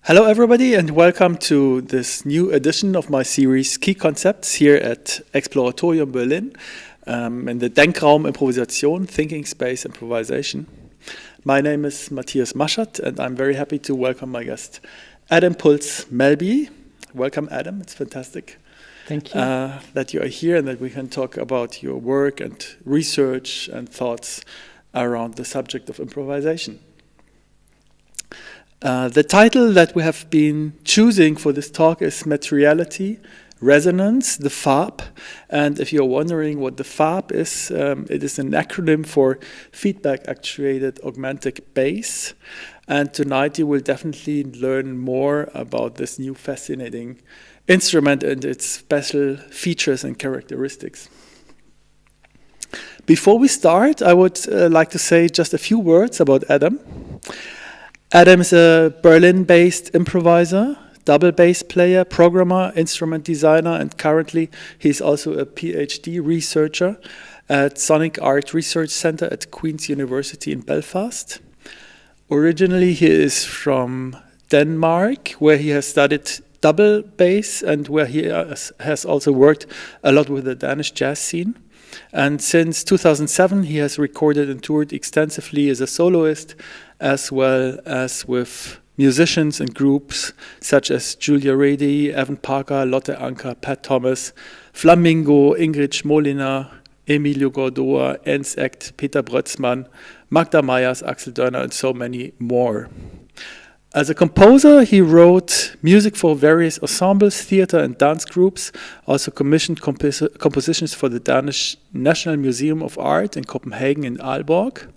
Hello everybody and welcome to this new edition of my series Key Concepts here at Exploratorium Berlin in the Denkraum Improvisation, Thinking Space Improvisation. My name is Mathias Maschat and I'm very happy to welcome my guest Adam Pultz Melbye. Welcome Adam, it's fantastic. Thank you. That you are here and that we can talk about your work and research and thoughts around the subject of improvisation. The title that we have been choosing for this talk is Materiality, Resonance, the FAAB. And if you're wondering what the FAAB is, it is an acronym for Feedback-Actuated Augmented Bass. And tonight you will definitely learn more about this new fascinating instrument and its special features and characteristics. Before we start, I would like to say just a few words about Adam. Adam is a Berlin-based improviser, double bass player, programmer, instrument designer, and currently he's also a PhD researcher at Sonic Art Research Center at Queen's University in Belfast. Originally, he is from Denmark, where he has studied double bass and where he has also worked a lot with the Danish jazz scene. And since 2007, he has recorded and toured extensively as a soloist, as well as with musicians and groups such as Julia Reedy, Evan Parker, Lotte Anker, Pat Thomas, Flamingo, Ingrid Schmoliner, Emilio Gordoa, Ens Act, Peter Brötzmann, Magda Meyers, Axel Dörner, and so many more. As a composer, he wrote music for various ensembles, theater and dance groups, also commissioned compositions for the Danish National Museum of Art in Copenhagen and Aalborg.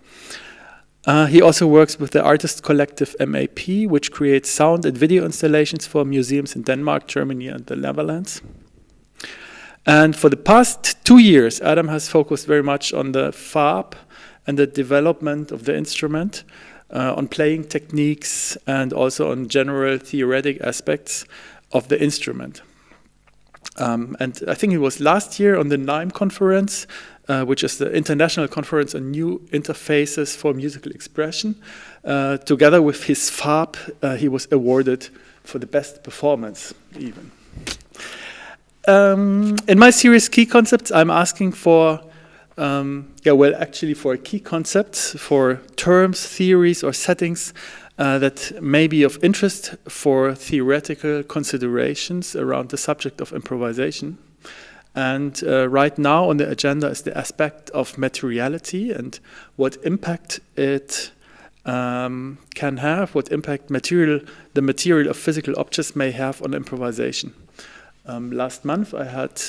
He also works with the artist collective MAP, which creates sound and video installations for museums in Denmark, Germany, and the Netherlands. And for the past 2 years, Adam has focused very much on the FAAB and the development of the instrument, on playing techniques, and also on general theoretic aspects of the instrument. And I think it was last year on the NIME conference, which is the International Conference on New Interfaces for Musical Expression. Together with his FAAB, he was awarded for the best performance, even. In my series Key Concepts, I'm asking for for key concepts, for terms, theories, or settings that may be of interest for theoretical considerations around the subject of improvisation. And right now on the agenda is the aspect of materiality and what impact it can have, what impact the material of physical objects may have on improvisation. Last month I had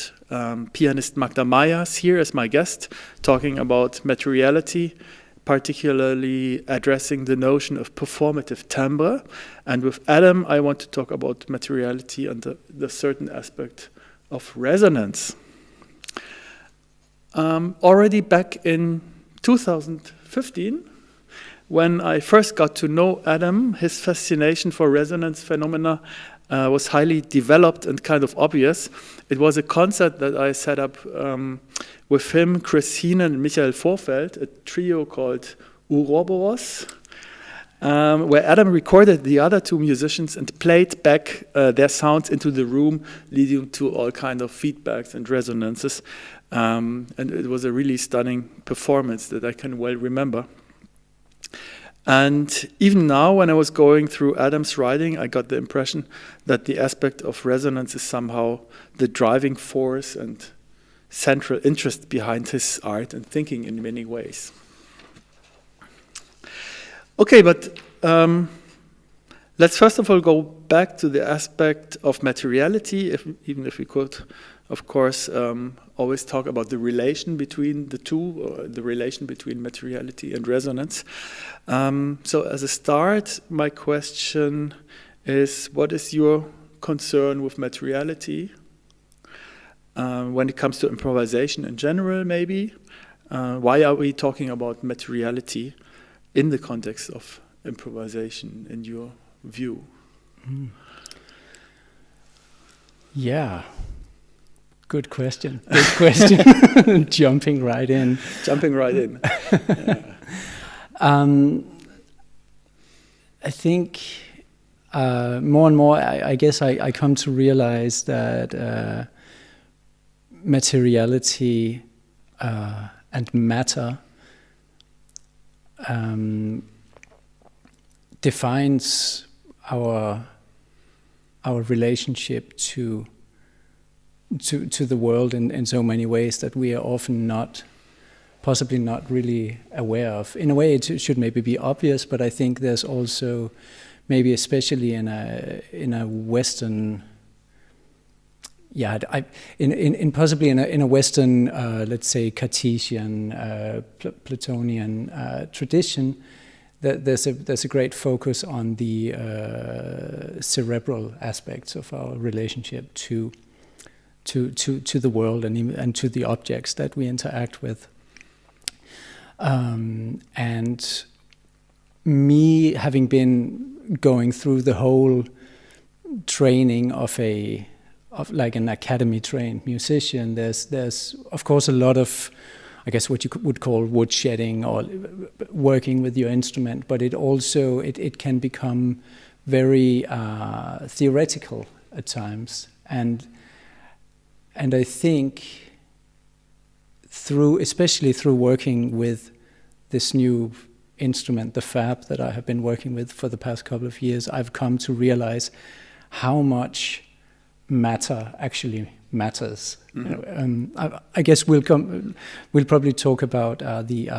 pianist Magda Meyers here as my guest, talking about materiality, particularly addressing the notion of performative timbre. And with Adam, I want to talk about materiality and the certain aspect of resonance. Already back in 2015, when I first got to know Adam, his fascination for resonance phenomena was highly developed and kind of obvious. It was a concert that I set up with him, Chris Heenan, and Michael Vorfeld, a trio called Ouroboros, where Adam recorded the other two musicians and played back their sounds into the room, leading to all kinds of feedbacks and resonances. And it was a really stunning performance that I can well remember. And even now, when I was going through Adam's writing, I got the impression that the aspect of resonance is somehow the driving force and central interest behind his art and thinking in many ways. Okay, but let's first of all go back to the aspect of materiality, even if we could, of course, always talk about the relation between the two, or the relation between materiality and resonance. So as a start, my question is, what is your concern with materiality when it comes to improvisation in general, maybe? Why are we talking about materiality in the context of improvisation, in your view? Yeah. Good question. Good question. Jumping right in. Yeah. I think more and more, I guess I come to realize that materiality and matter defines our relationship to the world in so many ways that we are often possibly not really aware of. In a way, it should maybe be obvious, but I think there's also, maybe especially in a Western, possibly in a Western, let's say Cartesian, Platonian tradition, that there's a great focus on the cerebral aspects of our relationship to the world and to the objects that we interact with. And me having been going through the whole training of like an academy trained musician, there's of course a lot of, I guess, what you would call woodshedding or working with your instrument, but it also it can become very theoretical at times, and I think especially through working with this new instrument, the FAAB, that I have been working with for the past couple of years, I've come to realize how much matter actually matters. Mm-hmm. I guess we'll probably talk about the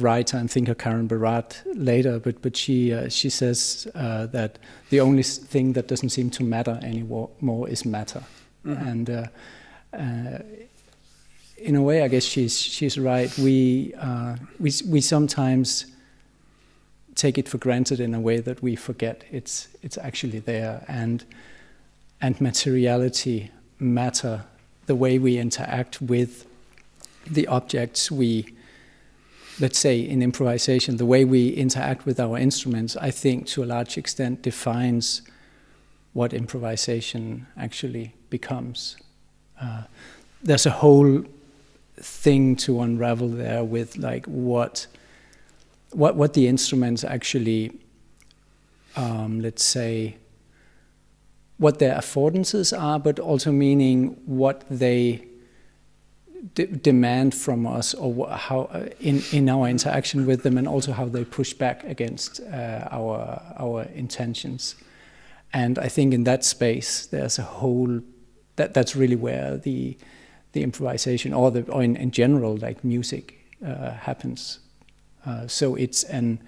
writer and thinker Karen Barat later, but she says that the only thing that doesn't seem to matter anymore is matter. Mm-hmm. And in a way, I guess she's right. We sometimes take it for granted in a way that we forget it's actually there, and materiality, matter, the way we interact with the objects let's say in improvisation, the way we interact with our instruments, I think to a large extent defines what improvisation actually becomes. There's a whole thing to unravel there with like what the instruments actually, let's say, what their affordances are, but also meaning what they demand from us, or how in our interaction with them, and also how they push back against our intentions. And I think in that space, there's a whole that's really where the improvisation, or in general, like music, happens. So it's an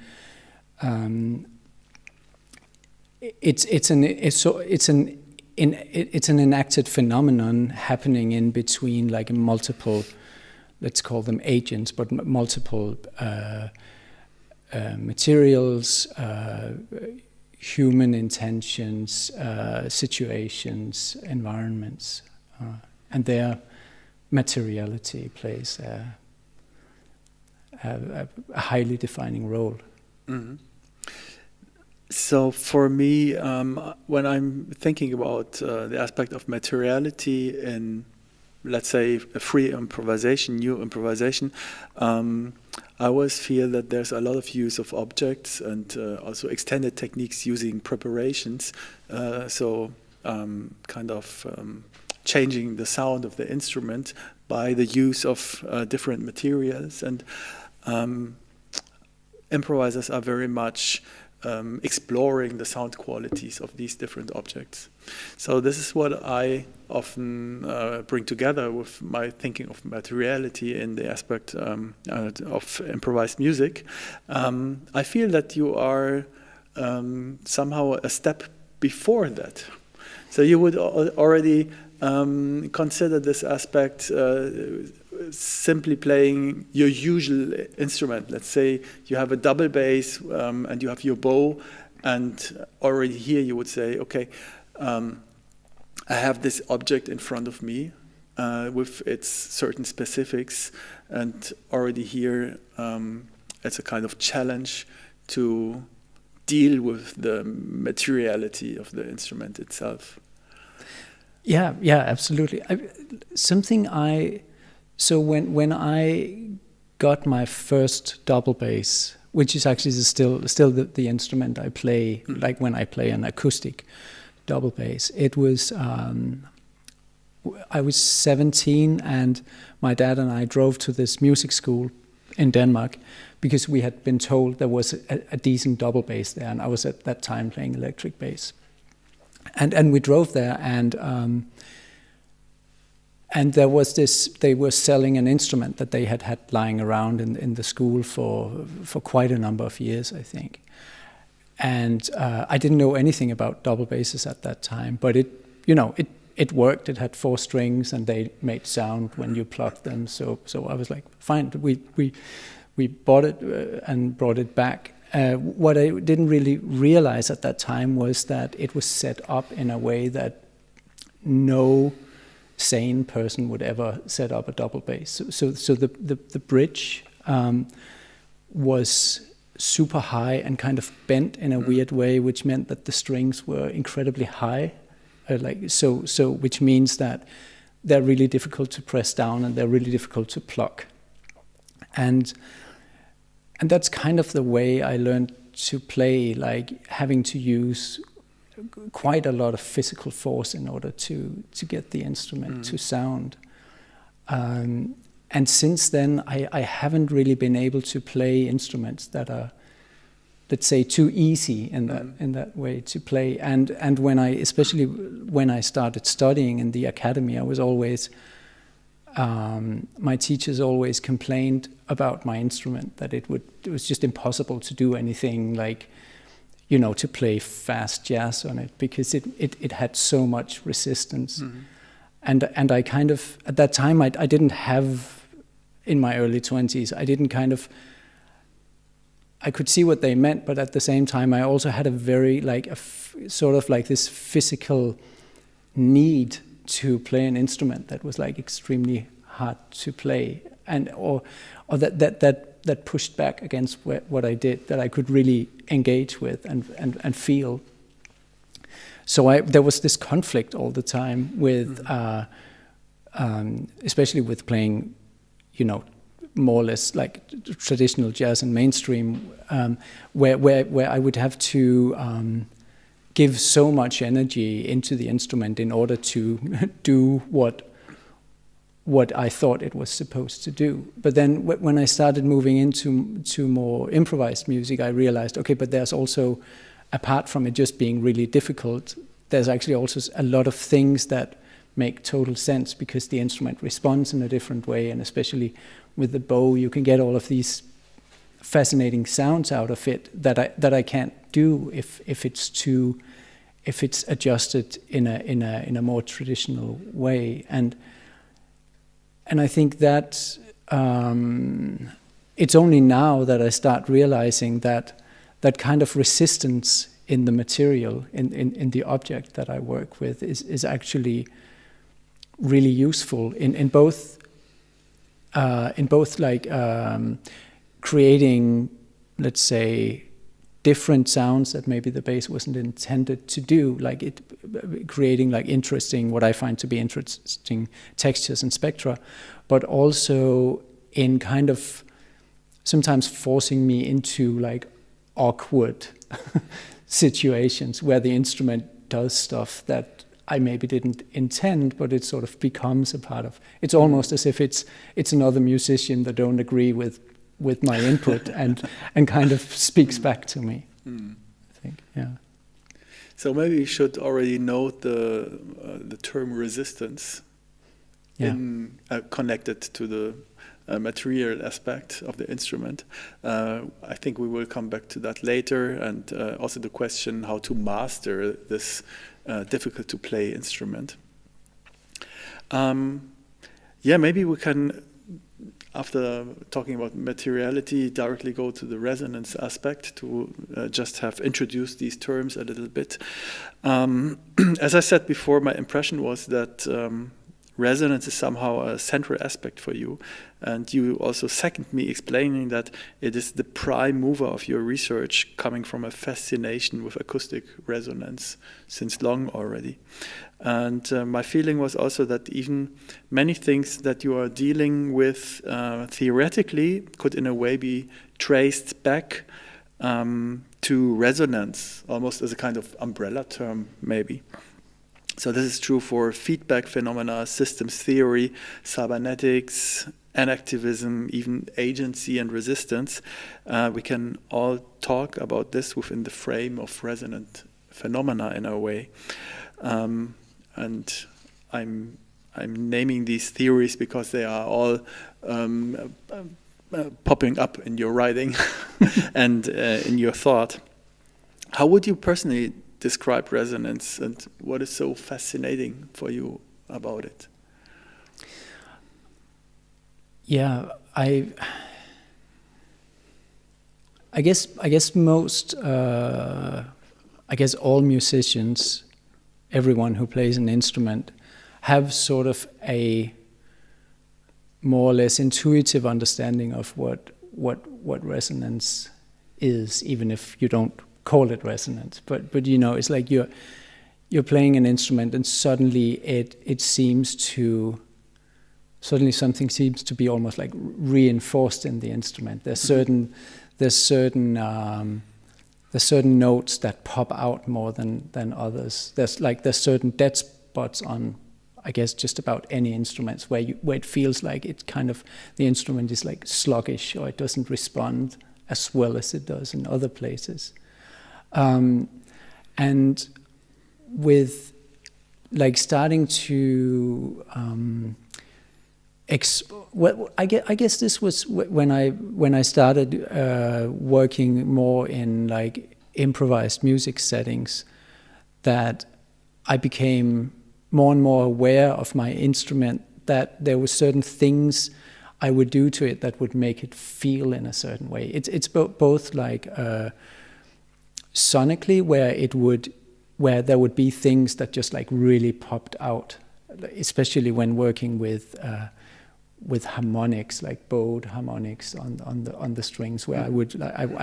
enacted phenomenon happening in between, like multiple, let's call them agents, but multiple materials, human intentions, situations, environments, and their materiality plays a highly defining role. Mm-hmm. So for me, when I'm thinking about the aspect of materiality in, let's say, a free improvisation, new improvisation, I always feel that there's a lot of use of objects and also extended techniques using preparations. Kind of changing the sound of the instrument by the use of different materials. And improvisers are very much exploring the sound qualities of these different objects. So this is what I often bring together with my thinking of materiality in the aspect of improvised music. I feel that you are somehow a step before that. So you would already consider this aspect simply playing your usual instrument. Let's say you have a double bass and you have your bow, and already here you would say, okay, I have this object in front of me with its certain specifics, and already here it's a kind of challenge to deal with the materiality of the instrument itself. Yeah, absolutely. So when I got my first double bass, which is actually still the instrument I play, like when I play an acoustic double bass. It was, I was 17 and my dad and I drove to this music school in Denmark because we had been told there was a decent double bass there, and I was at that time playing electric bass. And we drove there, and there was this, they were selling an instrument that they had lying around in the school for quite a number of years, I think. And I didn't know anything about double basses at that time, but it worked. It had 4 strings, and they made sound when you plucked them. So I was like, fine. We bought it and brought it back. What I didn't really realize at that time was that it was set up in a way that no sane person would ever set up a double bass. So the bridge was super high and kind of bent in a weird way, which meant that the strings were incredibly high. Which means that they're really difficult to press down and they're really difficult to pluck. And that's kind of the way I learned to play, like having to use quite a lot of physical force in order to get the instrument to sound. And since then, I haven't really been able to play instruments that are, let's say, too easy in that way to play. And especially when I started studying in the academy, I was always, my teachers always complained about my instrument, that it was just impossible to do anything like, to play fast jazz on it, because it had so much resistance. And I kind of, at that time, I didn't have, in my early 20s, I could see what they meant, but at the same time, I also had a very, sort of like this physical need to play an instrument that was like extremely hard to play, or that pushed back against what I did, that I could really engage with and feel. So there was this conflict all the time with, especially with playing, more or less like traditional jazz and mainstream, where I would have to give so much energy into the instrument in order to do what I thought it was supposed to do. But then when I started moving into more improvised music, I realized, okay, but there's also, apart from it just being really difficult, there's actually also a lot of things that make total sense because the instrument responds in a different way, and especially with the bow, you can get all of these fascinating sounds out of it that I can't do if it's adjusted in a more traditional way. And I think that it's only now that I start realizing that kind of resistance in the material, in the object that I work with, is actually really useful in both like creating, let's say, different sounds that maybe the bass wasn't intended to do, like creating like interesting, what I find to be interesting textures and spectra, but also in kind of sometimes forcing me into like awkward situations where the instrument does stuff that I maybe didn't intend, but it sort of becomes a part of. It's almost as if it's another musician that don't agree with my input and kind of speaks back to me. I think, yeah. So maybe you should already note the term resistance connected to the material aspect of the instrument. I think we will come back to that later, and also the question how to master this difficult to play instrument. Maybe we can, after talking about materiality, directly go to the resonance aspect to just have introduced these terms a little bit. As I said before, my impression was that resonance is somehow a central aspect for you. And you also second me explaining that it is the prime mover of your research, coming from a fascination with acoustic resonance since long already. And my feeling was also that even many things that you are dealing with theoretically could in a way be traced back to resonance, almost as a kind of umbrella term maybe. So this is true for feedback phenomena, systems theory, cybernetics, enactivism, even agency and resistance. We can all talk about this within the frame of resonant phenomena in a way. And I'm naming these theories because they are all popping up in your writing and in your thought. How would you personally describe resonance, and what is so fascinating for you about it? Yeah, I guess most I guess all musicians, everyone who plays an instrument, have sort of a more or less intuitive understanding of what resonance is, even if you don't call it resonance. But you know, it's like you're playing an instrument and suddenly something seems to be almost like reinforced in the instrument. There's certain notes that pop out more than others. There's certain dead spots on, I guess, just about any instruments where it feels like it kind of, the instrument is like sluggish, or it doesn't respond as well as it does in other places. And with like starting to I guess this was when I started working more in like improvised music settings, that I became more and more aware of my instrument, that there were certain things I would do to it that would make it feel in a certain way. It's both like sonically, where there would be things that just like really popped out, especially when working with harmonics, like bowed harmonics on the strings, where I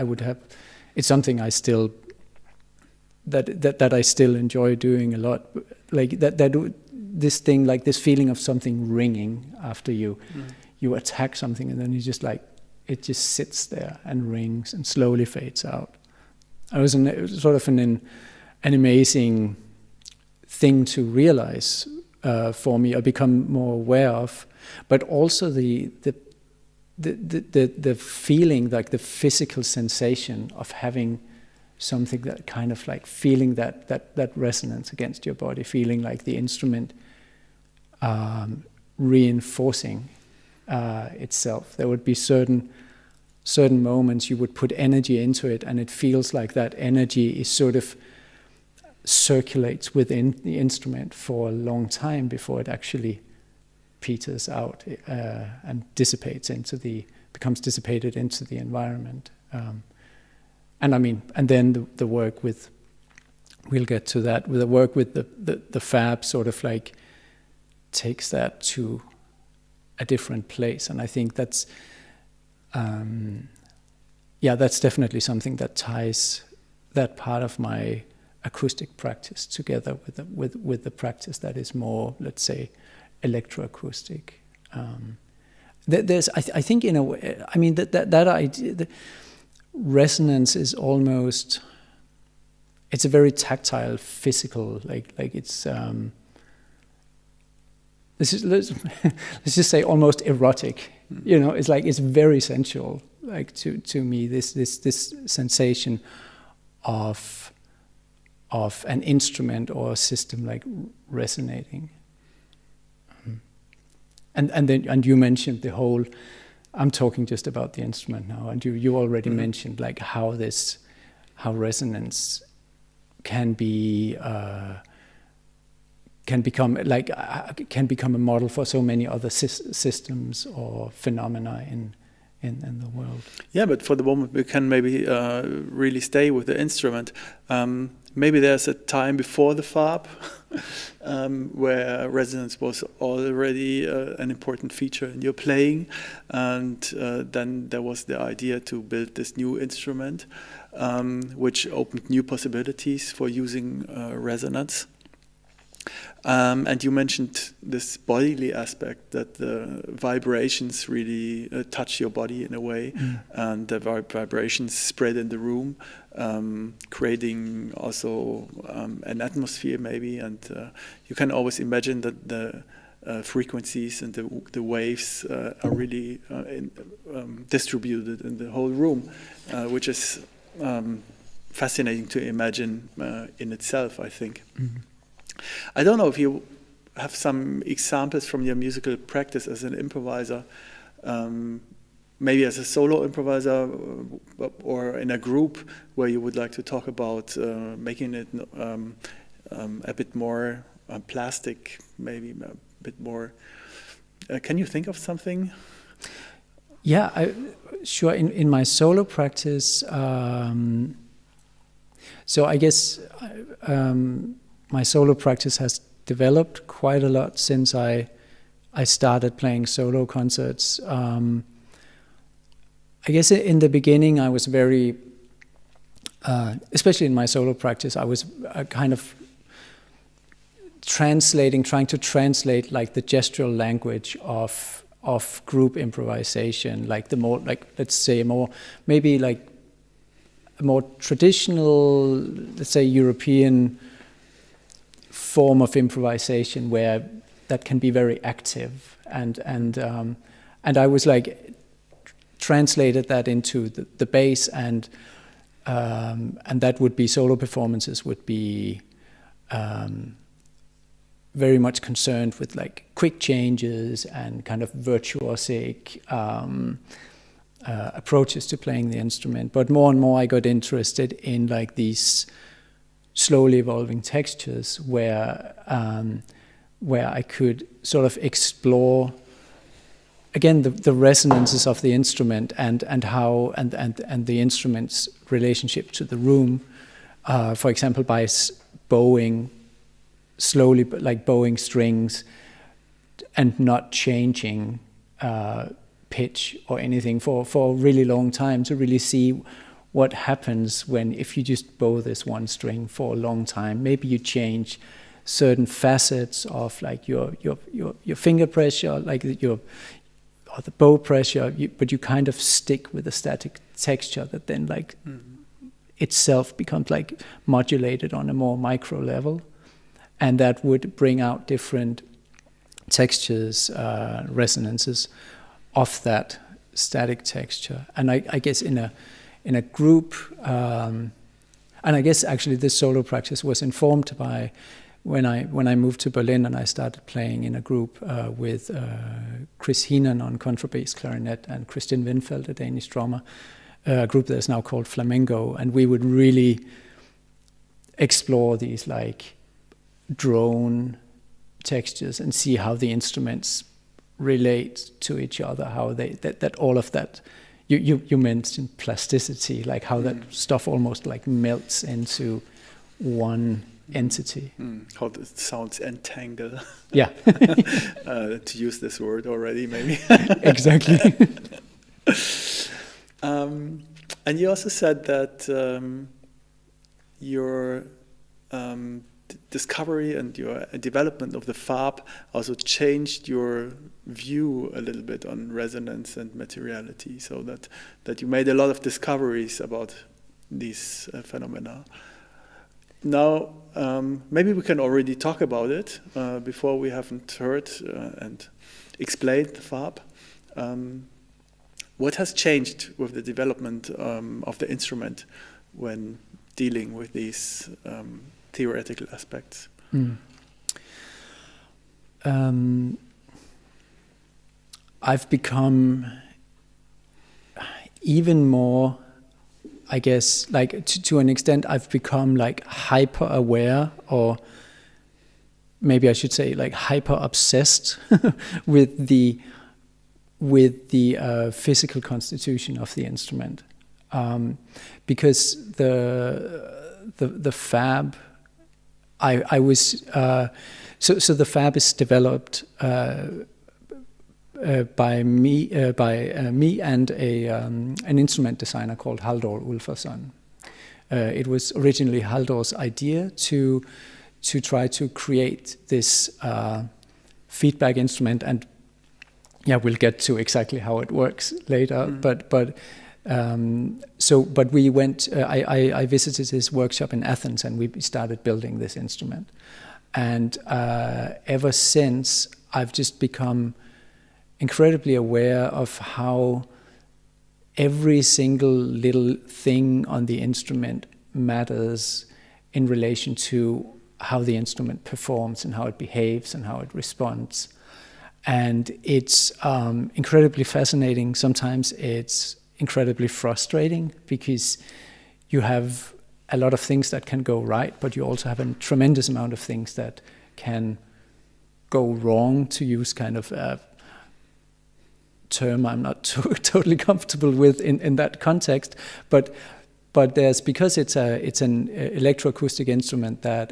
would have, it's something I still that I still enjoy doing a lot, like this thing, like this feeling of something ringing after you attack something, and then you just like, it just sits there and rings and slowly fades out. It was sort of an amazing thing to realize for me, or become more aware of, but also the feeling, like the physical sensation of having something that kind of like feeling that resonance against your body, feeling like the instrument reinforcing itself. There would be certain moments you would put energy into it, and it feels like that energy is sort of circulates within the instrument for a long time before it actually peters out and becomes dissipated into the environment. And I mean, and then the work with, we'll get to that, with the work with the FAAB sort of like takes that to a different place. And I think that's definitely something that ties that part of my acoustic practice together with the practice that is more, let's say, electroacoustic. I think in a way, I mean that idea, the resonance is almost, it's a very tactile, physical, like it's let's just say almost erotic. You know, it's like, it's very sensual, like to me, this sensation of an instrument or a system like resonating. And you mentioned the whole, I'm talking just about the instrument now, and you already mentioned like how resonance can become a model for so many other systems or phenomena in in the world. Yeah, but for the moment we can maybe really stay with the instrument. Maybe there's a time before the FAAB where resonance was already an important feature in your playing, and then there was the idea to build this new instrument, which opened new possibilities for using resonance. And you mentioned this bodily aspect, that the vibrations really touch your body in a way, and the vibrations spread in the room, creating also an atmosphere maybe, and you can always imagine that the frequencies and the waves are really distributed in the whole room, which is fascinating to imagine in itself, I think. Mm-hmm. I don't know if you have some examples from your musical practice as an improviser, maybe as a solo improviser or in a group, where you would like to talk about making it a bit more plastic, maybe a bit more. Can you think of something? Yeah, sure. In my solo practice, so I guess my solo practice has developed quite a lot since I started playing solo concerts. I guess in the beginning I was very, especially in my solo practice, I was kind of trying to translate like the gestural language of group improvisation, like the more, like, let's say maybe like a more traditional, let's say European form of improvisation where that can be very active, and I was like translated that into the bass, and that would be solo performances would be very much concerned with like quick changes and kind of virtuosic approaches to playing the instrument. But more and more I got interested in like these slowly evolving textures where I could sort of explore again the resonances of the instrument and how and the instrument's relationship to the room. For example, by bowing slowly, like bowing strings and not changing pitch or anything for a really long time, to really see what happens if you just bow this one string for a long time. Maybe you change certain facets of like your finger pressure, like or the bow pressure, but you kind of stick with a static texture that then like itself becomes like modulated on a more micro level, and that would bring out different textures, resonances of that static texture. And I guess in a group, and I guess actually this solo practice was informed by when I moved to Berlin and I started playing in a group with Chris Heenan on contrabass clarinet and Kristin Windfeldt, a Danish drummer, a group that is now called Flamingo, and we would really explore these like drone textures and see how the instruments relate to each other, how that all of that. You mentioned plasticity, like how that stuff almost like melts into one entity. How it sounds entangle. Yeah. To use this word already, maybe. Exactly. And you also said that your discovery and your development of the FAAB also changed your view a little bit on resonance and materiality, so that you made a lot of discoveries about these phenomena. Now, maybe we can already talk about it before we haven't heard and explained the FAAB. What has changed with the development of the instrument when dealing with these theoretical aspects? I've become even more, I guess, like to an extent, I've become like hyper aware, or maybe I should say like hyper obsessed with with the physical constitution of the instrument, because the FAAB, I was so the FAAB is developed by me and an instrument designer called Halldór Úlfarsson. It was originally Halldór's idea to try to create this feedback instrument, and yeah, we'll get to exactly how it works later. But we went. I visited his workshop in Athens, and we started building this instrument. And ever since, I've just become incredibly aware of how every single little thing on the instrument matters in relation to how the instrument performs and how it behaves and how it responds. And it's incredibly fascinating. Sometimes it's incredibly frustrating because you have a lot of things that can go right, but you also have a tremendous amount of things that can go wrong, to use kind of a term I'm not totally comfortable with in that context. But there's, because it's an electroacoustic instrument that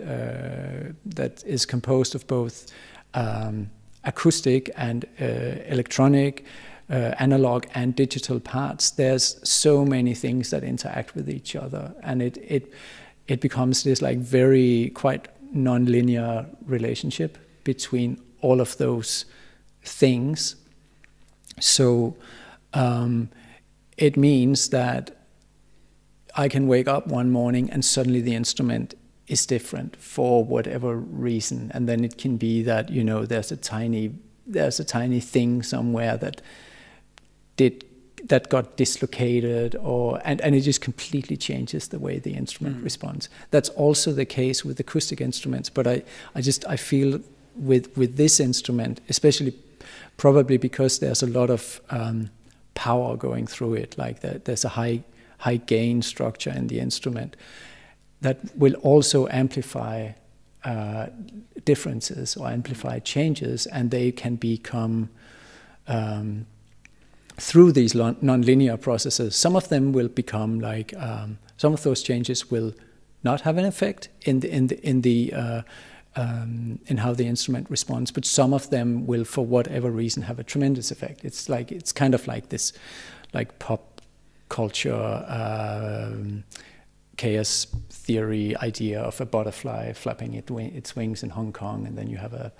is composed of both acoustic and electronic, analog and digital parts. There's so many things that interact with each other, and it becomes this like very quite non-linear relationship between all of those things. So it means that I can wake up one morning and suddenly the instrument is different for whatever reason, and then it can be that, you know, there's a tiny thing somewhere that got dislocated, and it just completely changes the way the instrument responds. That's also the case with acoustic instruments, but I feel with this instrument, especially probably because there's a lot of power going through it, like there's a high gain structure in the instrument that will also amplify differences or amplify changes, and they can become through these non-linear processes. Some of them will become like some of those changes will not have an effect in how the instrument responds, but some of them will, for whatever reason, have a tremendous effect. It's kind of like this, like pop culture chaos theory idea of a butterfly flapping its wings in Hong Kong, and then you have a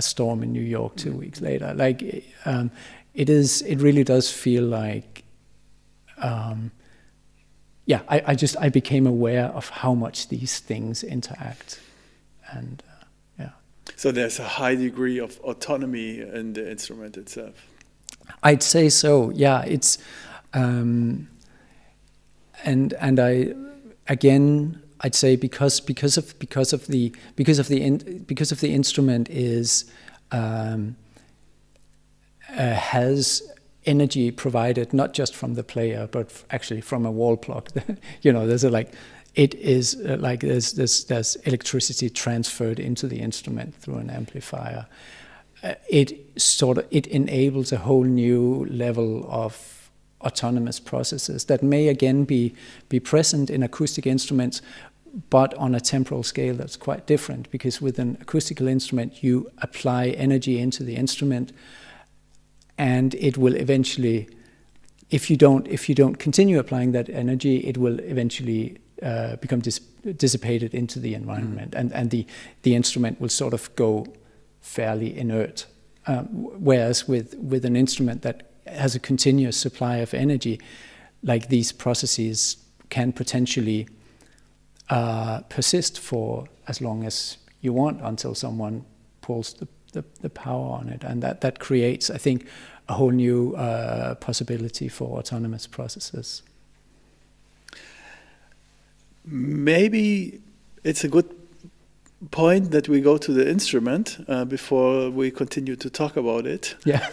storm in New York 2 weeks later. Like it really does feel like. I became aware of how much these things interact, and So there's a high degree of autonomy in the instrument itself. I'd say so. Yeah, it's, and I'd say because of the instrument is has energy provided not just from the player, but actually from a wall plug. You know, there's there's electricity transferred into the instrument through an amplifier. It enables a whole new level of autonomous processes that may again be present in acoustic instruments, but on a temporal scale that's quite different, because with an acoustical instrument you apply energy into the instrument, and it will eventually, if you don't continue applying that energy, it will eventually become dissipated into the environment, and the instrument will sort of go fairly inert. Whereas with an instrument that has a continuous supply of energy, like these processes can potentially persist for as long as you want, until someone pulls the power on it, and that creates, I think, a whole new possibility for autonomous processes. Maybe it's a good point that we go to the instrument before we continue to talk about it. Yeah.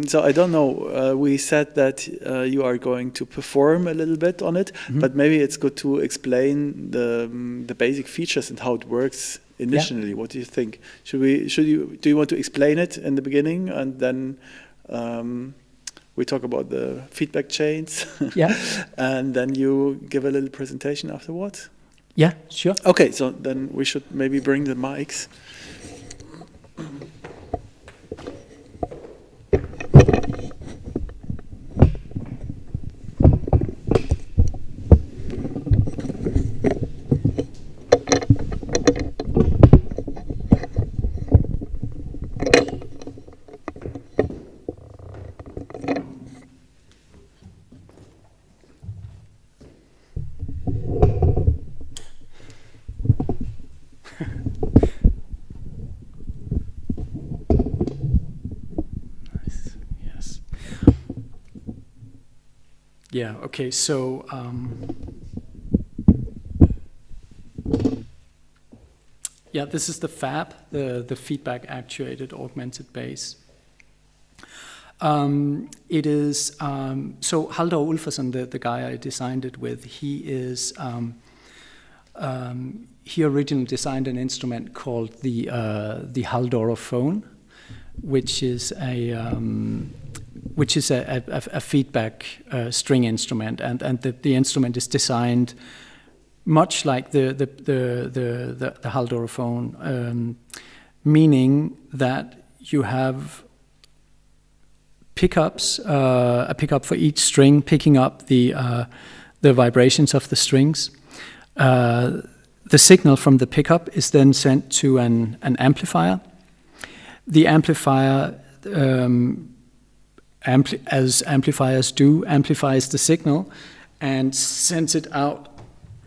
So I don't know. We said that you are going to perform a little bit on it, but maybe it's good to explain the basic features and how it works initially. What do you think? Do you want to explain it in the beginning and then we talk about the feedback chains? Yeah. And then you give a little presentation afterwards? Yeah, sure. Okay, so then we should maybe bring the mics. Yeah, okay, so this is the FAAB, the Feedback-Actuated Augmented Bass. It is, so Halldór Úlfarsson, the guy I designed it with, he originally designed an instrument called the Halldórophone, which is a feedback string instrument, and the instrument is designed much like the Halldórophone, meaning that you have pickups, a pickup for each string, picking up the vibrations of the strings. The signal from the pickup is then sent to an amplifier. The amplifier, as amplifiers do, amplifies the signal and sends it out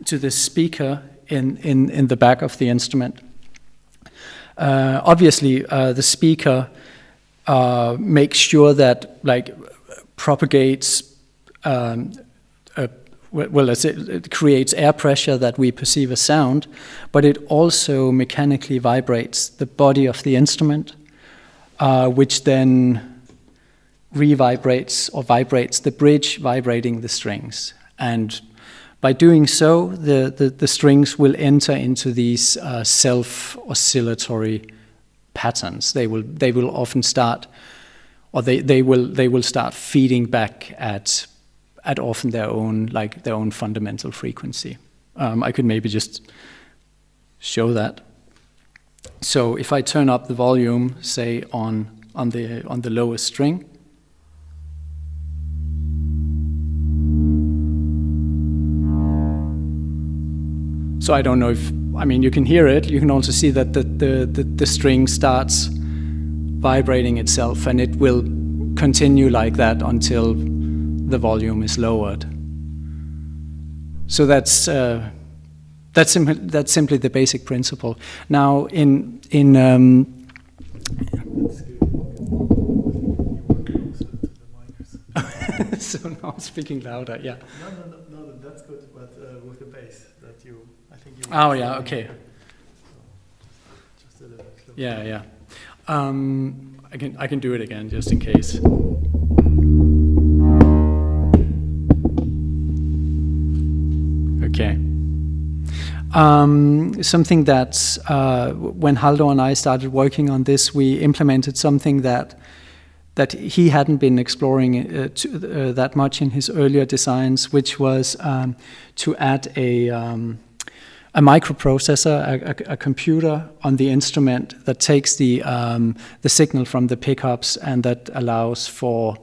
to the speaker in the back of the instrument. Obviously, the speaker makes sure that propagates, it creates air pressure that we perceive as sound, but it also mechanically vibrates the body of the instrument, which then revibrates or vibrates the bridge, vibrating the strings. And by doing so, the strings will enter into these self-oscillatory patterns. They will often start, or they will start feeding back at often their own fundamental frequency. I could maybe just show that. So if I turn up the volume, say on the lowest string, so I don't know if, you can hear it. You can also see that the string starts vibrating itself, and it will continue like that until the volume is lowered. So that's simply the basic principle. Now so now I'm speaking louder. Yeah. No, that's good. But with the bass, I think you. Oh yeah. Okay. Just a little bit closer. Yeah. I can do it again just in case. Okay. Something that's when Halldór and I started working on this, we implemented something that he hadn't been exploring that much in his earlier designs, which was to add a microprocessor, a computer on the instrument that takes the signal from the pickups and that allows for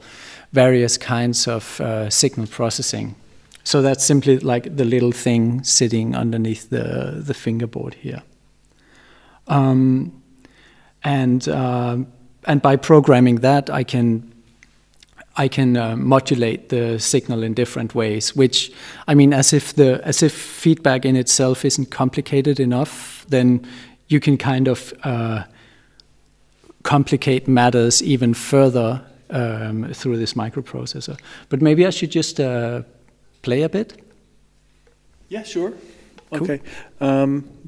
various kinds of signal processing. So that's simply like the little thing sitting underneath the fingerboard here. And by programming that, I can modulate the signal in different ways. Which, as if feedback in itself isn't complicated enough, then you can kind of complicate matters even further through this microprocessor. But maybe I should just play a bit. Yeah, sure. Okay.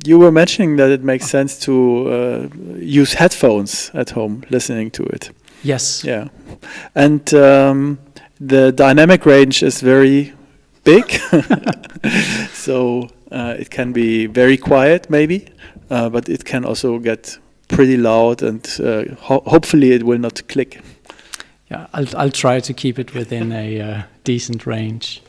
You were mentioning that it makes sense to use headphones at home, listening to it. Yes. Yeah. And the dynamic range is very big. So it can be very quiet, maybe, but it can also get pretty loud, and hopefully it will not click. Yeah, I'll try to keep it within a decent range.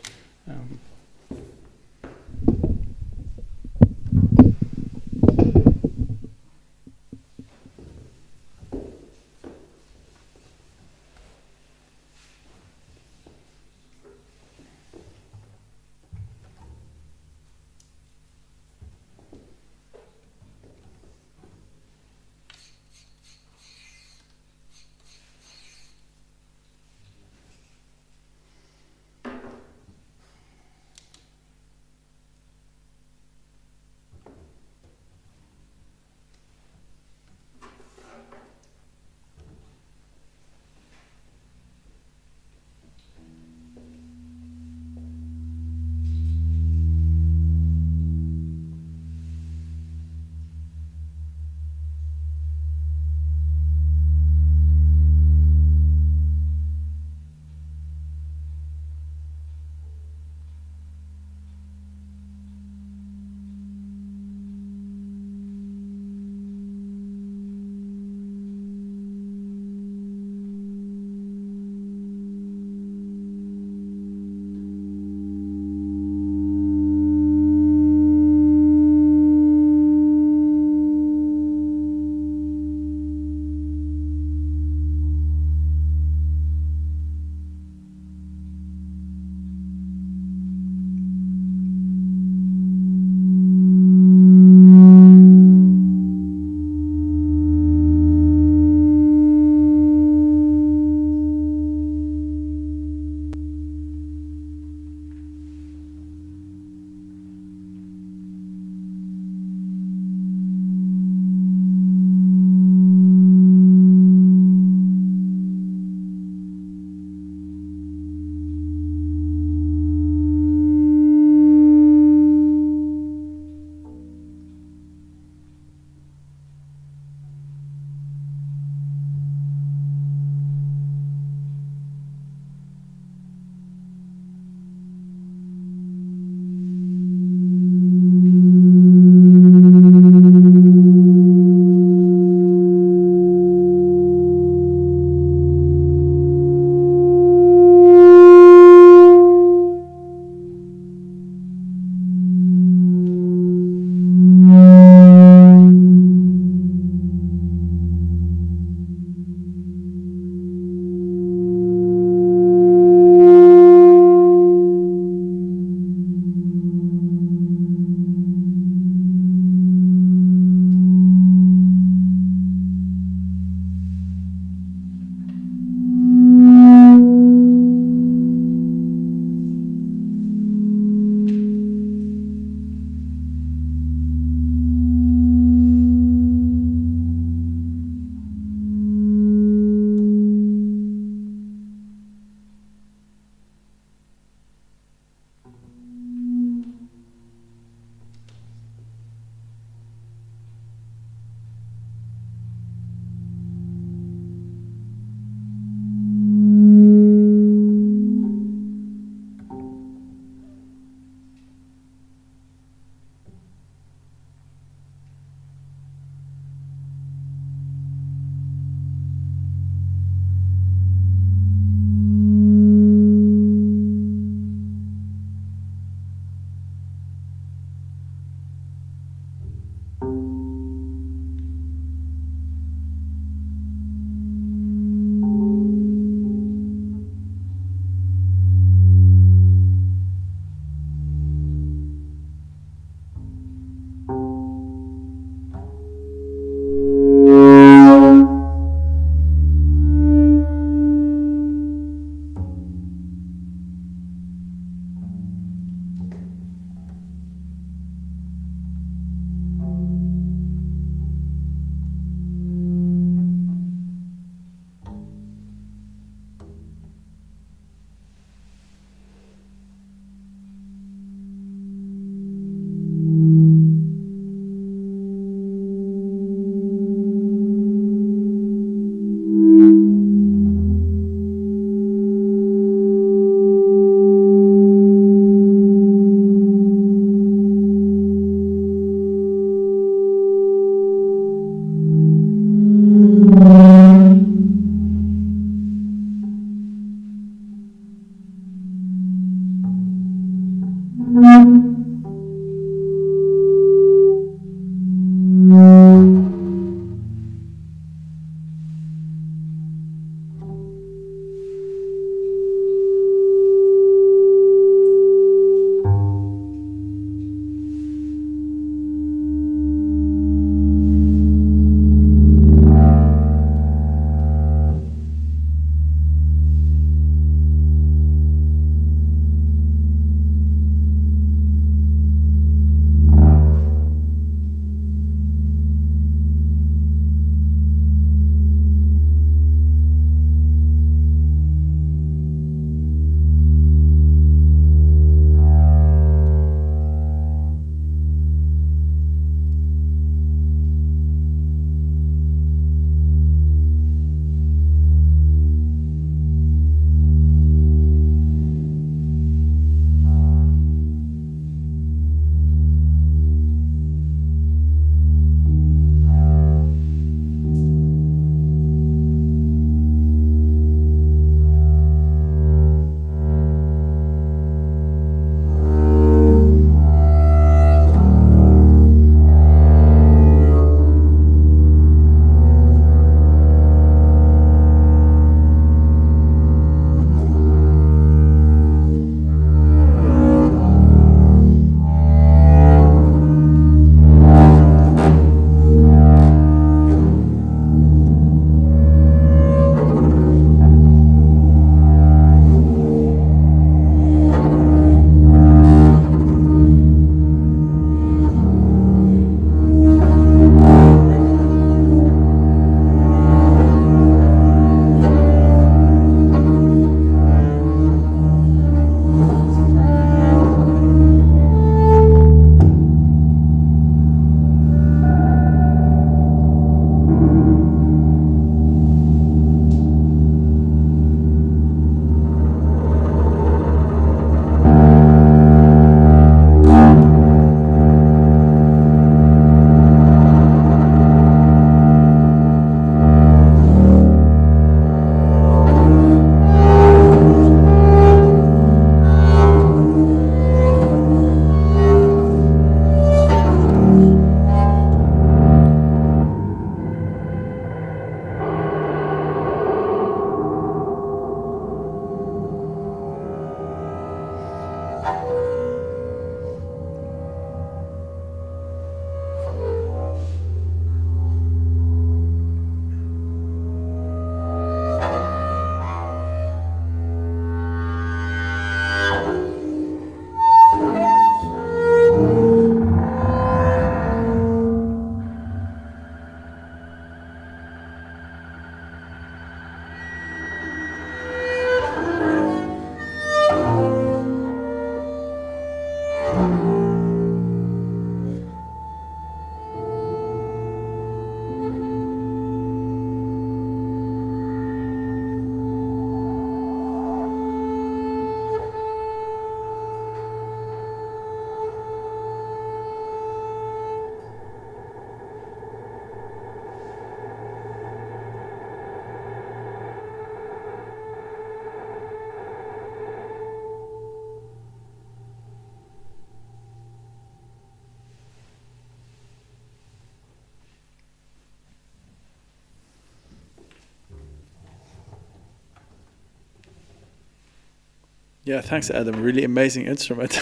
Yeah, thanks, Adam. Really amazing instrument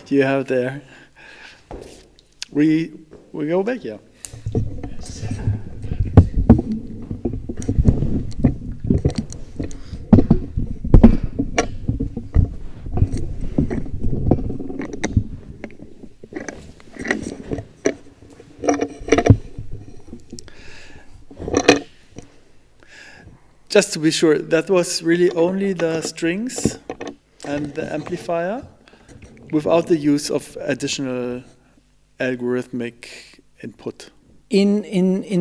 you have there. We go back, yeah. Just to be sure, that was really only the strings and the amplifier, without the use of additional algorithmic input. In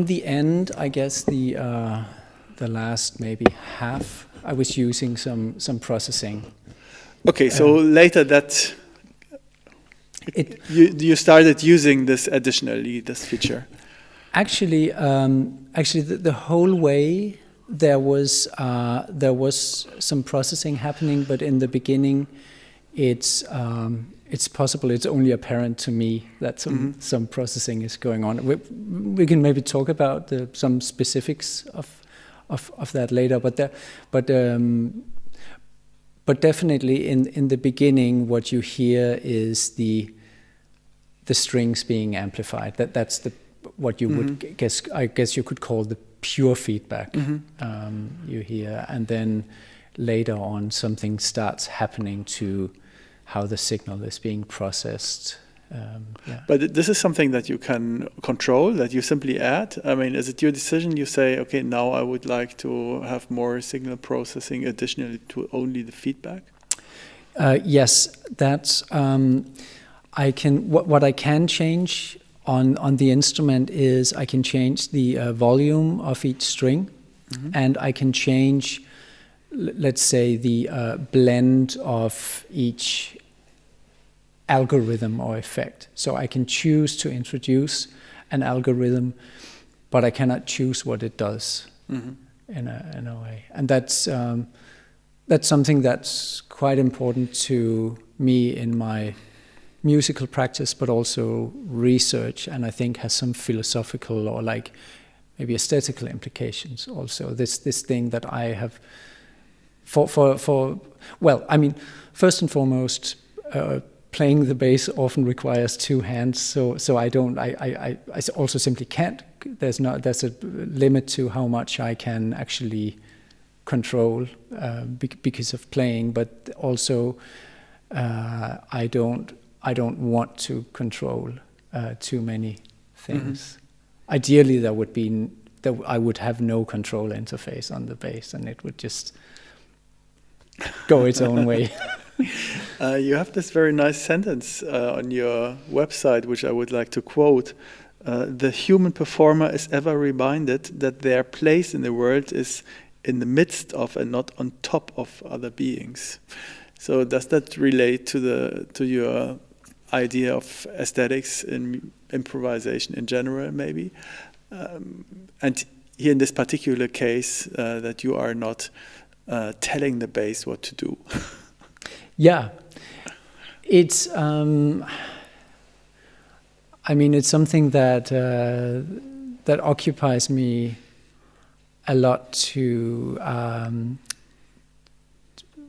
the end, I guess the last maybe half, I was using some processing. Okay, so later that you started using this additionally, this feature. Actually, the whole way there was some processing happening, but in the beginning, it's possible. It's only apparent to me that some processing is going on. We can maybe talk about some specifics of that later. But definitely in the beginning, what you hear is the strings being amplified. That's what you would guess. I guess you could call the pure feedback you hear, and then later on something starts happening to how the signal is being processed. But this is something that you can control, that you simply add? I mean, is it your decision? You say, okay, now I would like to have more signal processing additionally to only the feedback? Yes, that's I can. What I can change on the instrument is I can change the volume of each string, and I can change, let's say, the blend of each algorithm or effect. So I can choose to introduce an algorithm, but I cannot choose what it does in a way. And that's something that's quite important to me in my musical practice, but also research, and I think has some philosophical or like maybe aesthetical implications also. This thing that I have well, I mean, first and foremost, playing the bass often requires two hands, so I also simply can't. There's a limit to how much I can actually control because of playing, but also I don't want to control too many things. Ideally, I would have no control interface on the bass, and it would just go its own way. You have this very nice sentence on your website, which I would like to quote. The human performer is ever reminded that their place in the world is in the midst of and not on top of other beings. So does that relate to your idea of aesthetics in improvisation in general, maybe? And here in this particular case, that you are not telling the bass what to do. Yeah, it's. I mean, it's something that that occupies me a lot.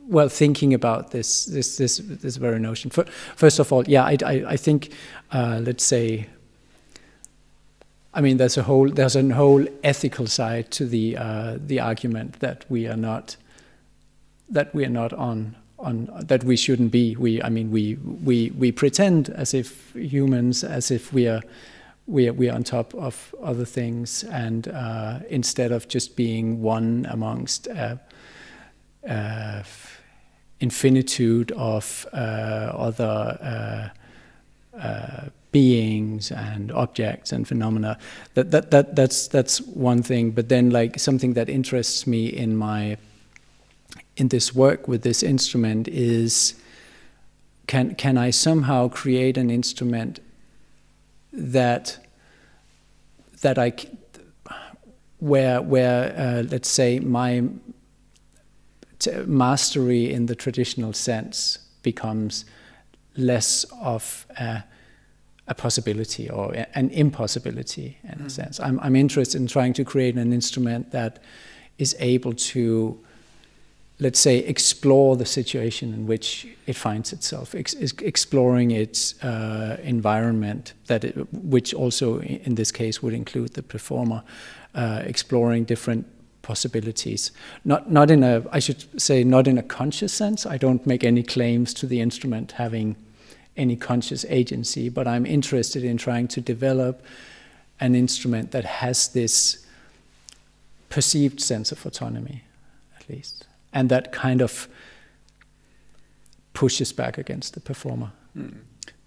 Well, thinking about this very notion. First of all, yeah, I think, let's say, I mean, there's a whole ethical side to the argument that we are not on that we shouldn't be. We pretend as if humans, as if we are on top of other things, and instead of just being one amongst infinitude of other beings and objects and phenomena. That's one thing. But then, like, something that interests me in this work with this instrument is, can I somehow create an instrument that where let's say my mastery in the traditional sense becomes less of a possibility or an impossibility in a sense. I'm interested in trying to create an instrument that is able to let's say, explore the situation in which it finds itself, exploring its environment, which also in this case would include the performer, exploring different possibilities. Not in a, I should say, not in a conscious sense. I don't make any claims to the instrument having any conscious agency, but I'm interested in trying to develop an instrument that has this perceived sense of autonomy, at least. And that kind of pushes back against the performer.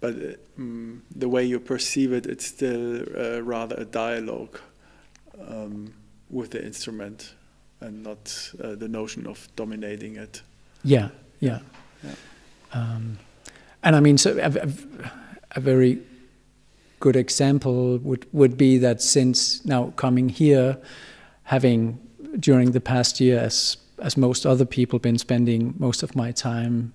But the way you perceive it, it's still rather a dialogue with the instrument, and not the notion of dominating it. Yeah. And I mean, so a very good example would be that since now coming here, having during the past year, as most other people, been spending most of my time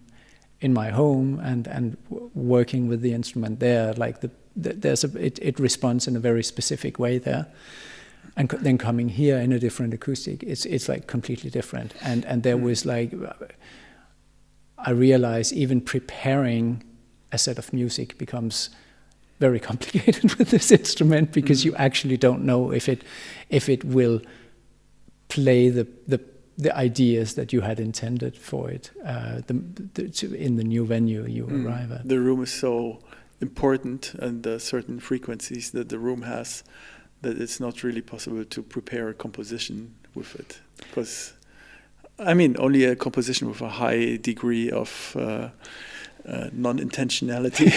in my home and working with the instrument there, like it responds in a very specific way there, and then coming here in a different acoustic, it's like completely different. And there was like, I realized even preparing a set of music becomes very complicated with this instrument, because you actually don't know if it will play the ideas that you had intended for it in the new venue you arrive at. The room is so important, and certain frequencies that the room has, that it's not really possible to prepare a composition with it. Because, I mean, only a composition with a high degree of non-intentionality.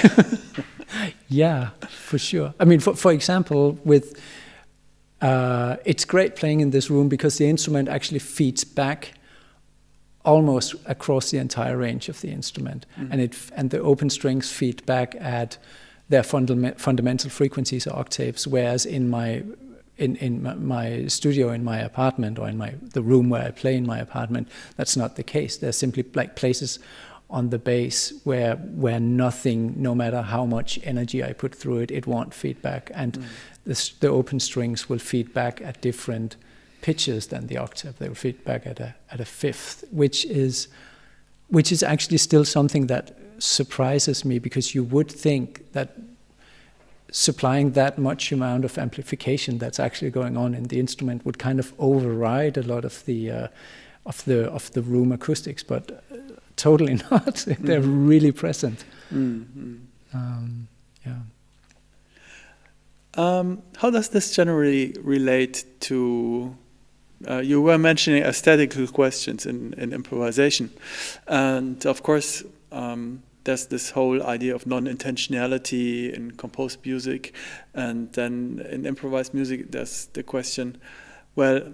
Yeah, for sure. I mean, for example, with it's great playing in this room because the instrument actually feeds back almost across the entire range of the instrument, and the open strings feed back at their fundamental frequencies or octaves, whereas in my studio, in my apartment, or in the room where I play in my apartment, that's not the case. There's simply like places on the bass where nothing, no matter how much energy I put through it, it won't feed back, and the open strings will feed back at different pitches than the octave. They will feed back at a fifth, which is actually still something that surprises me, because you would think that supplying that much amount of amplification that's actually going on in the instrument would kind of override a lot of the room acoustics, but totally not. They're really present. How does this generally relate to? You were mentioning aesthetical questions in improvisation, and of course, there's this whole idea of non-intentionality in composed music, and then in improvised music, there's the question: well,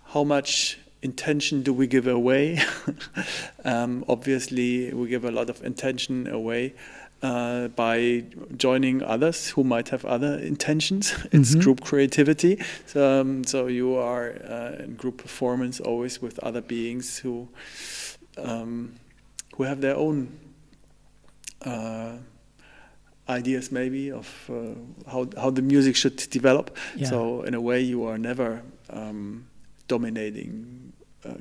how much intention do we give away? Obviously, we give a lot of intention away by joining others who might have other intentions. It's group creativity. So you are in group performance always with other beings who have their own ideas, maybe, of how the music should develop. Yeah. So in a way, you are never dominating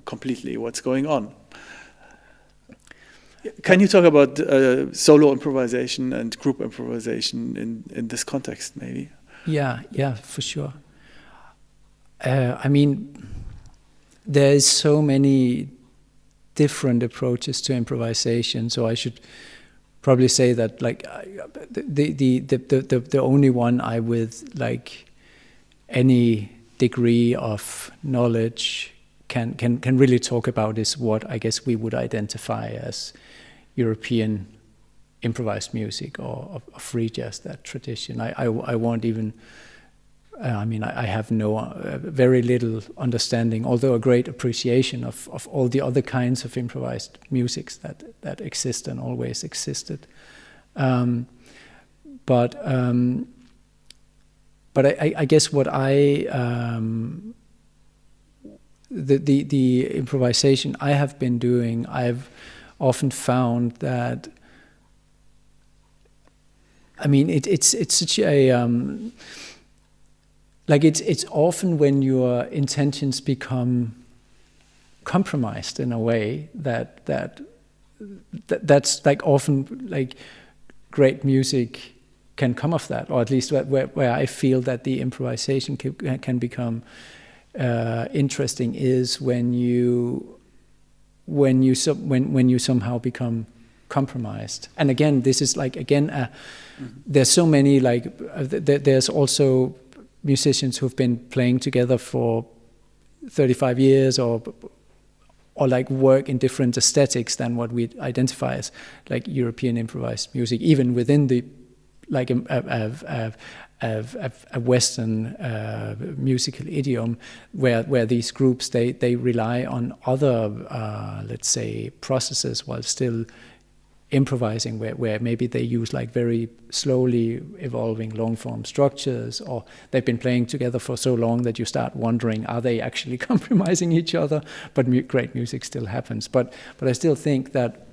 completely what's going on. Can you talk about solo improvisation and group improvisation in this context, maybe? Yeah, for sure. I mean, there's so many different approaches to improvisation, so I should probably say that, like, the only one I, with like any degree of knowledge, can really talk about is what I guess we would identify as European improvised music or free jazz, that tradition. I won't even, I have very little understanding, although a great appreciation of all the other kinds of improvised musics that exist and always existed. But I guess what the improvisation I have been doing, I've often found that, I mean, it's such a like it's often when your intentions become compromised in a way that's like often like great music can come of that, or at least where I feel that the improvisation can become interesting is when you somehow become compromised. And again, this is like there's so many like there's also musicians who've been playing together for 35 years or like work in different aesthetics than what we identify as like European improvised music, even within the like a Western musical idiom, where these groups they rely on other let's say processes while still improvising, where maybe they use like very slowly evolving long form structures, or they've been playing together for so long that you start wondering, are they actually compromising each other? But great music still happens. But I still think that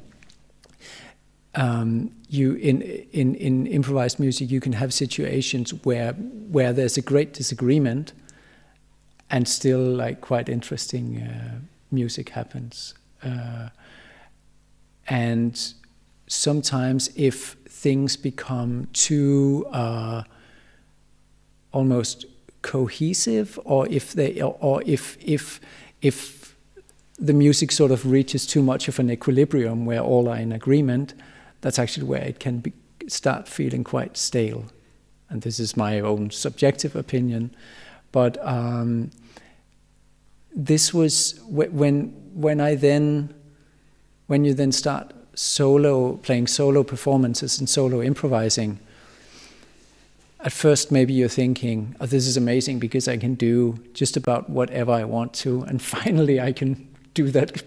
you in improvised music you can have situations where there's a great disagreement and still like quite interesting music happens. And sometimes if things become too almost cohesive, or if the music sort of reaches too much of an equilibrium where all are in agreement, that's actually where it can start feeling quite stale. And this is my own subjective opinion, but this was when you then start playing solo performances and solo improvising. At first maybe you're thinking, oh, this is amazing because I can do just about whatever I want to, and finally I can do that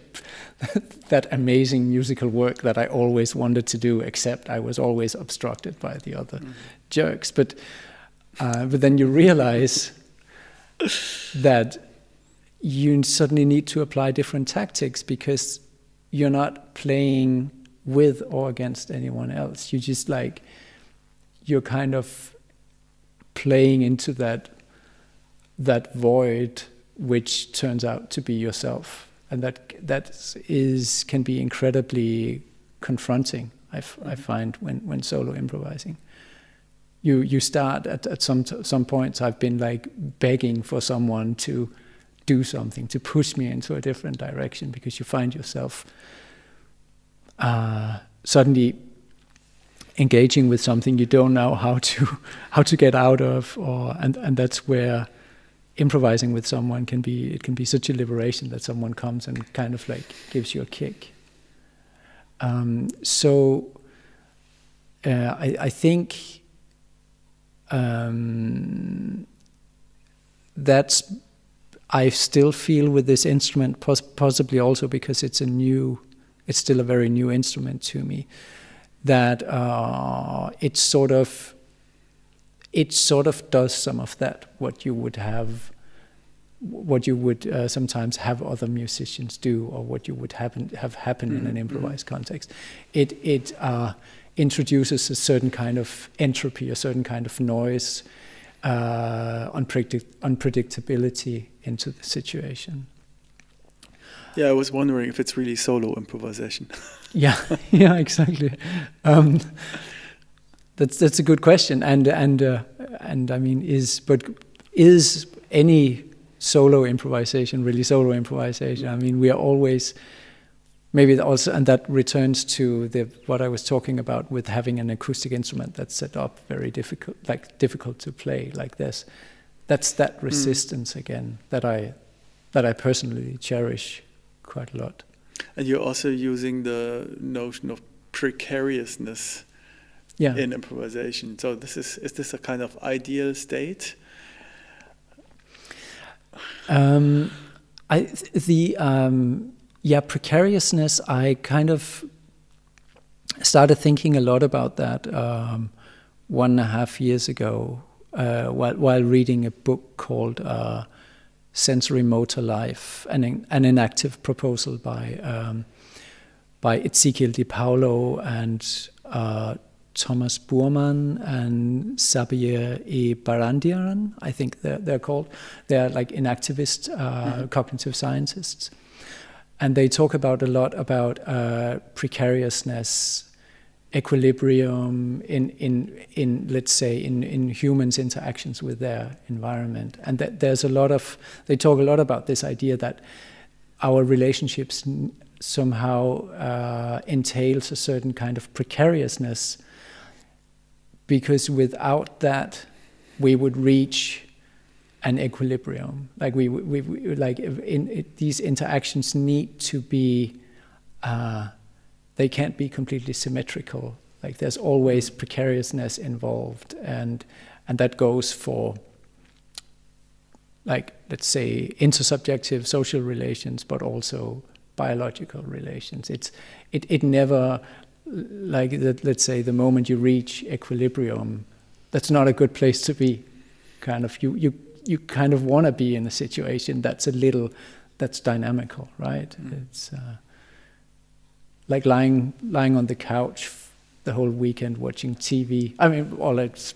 amazing musical work that I always wanted to do, except I was always obstructed by the other jerks. But then you realize that you suddenly need to apply different tactics, because you're not playing with or against anyone else. You just like, you're kind of playing into that void, which turns out to be yourself, and that can be incredibly confronting. I find when solo improvising, you start at some points. I've been like begging for someone to do something to push me into a different direction, because you find yourself suddenly engaging with something you don't know how to get out of, and that's where improvising with someone can be such a liberation, that someone comes and kind of like gives you a kick. So I think that's, I still feel with this instrument, possibly also because it's still a very new instrument to me, that it sort of does some of that, what you would sometimes have other musicians do, or what you would have happen in an improvised context. It introduces a certain kind of entropy, a certain kind of noise, unpredictability into the situation. Yeah, I was wondering if it's really solo improvisation. Yeah, exactly. That's a good question, and I mean, is any solo improvisation really solo improvisation? I mean, we are always, maybe also, and that returns to what I was talking about with having an acoustic instrument that's set up very difficult to play like this. That's that resistance again that I personally cherish quite a lot. And you're also using the notion of precariousness in improvisation. So is this a kind of ideal state? Precariousness, I kind of started thinking a lot about that 1.5 years ago while reading a book called Sensory Motor Life, an inactive proposal by Ezekiel Di Paolo and Thomas Burman and Xavier E. Barandiaran, I think they're called. They're like inactivist cognitive scientists. And they talk a lot about precariousness, equilibrium in let's say in humans' interactions with their environment, and that they talk a lot about this idea that our relationships somehow entails a certain kind of precariousness, because without that we would reach an equilibrium. Like we like these interactions need to be. They can't be completely symmetrical. Like there's always precariousness involved, and that goes for, like, let's say intersubjective social relations, but also biological relations. It never, like, let's say the moment you reach equilibrium, that's not a good place to be. Kind of you kind of want to be in a situation that's dynamical, right? It's like lying on the couch the whole weekend watching TV. I mean, well, it's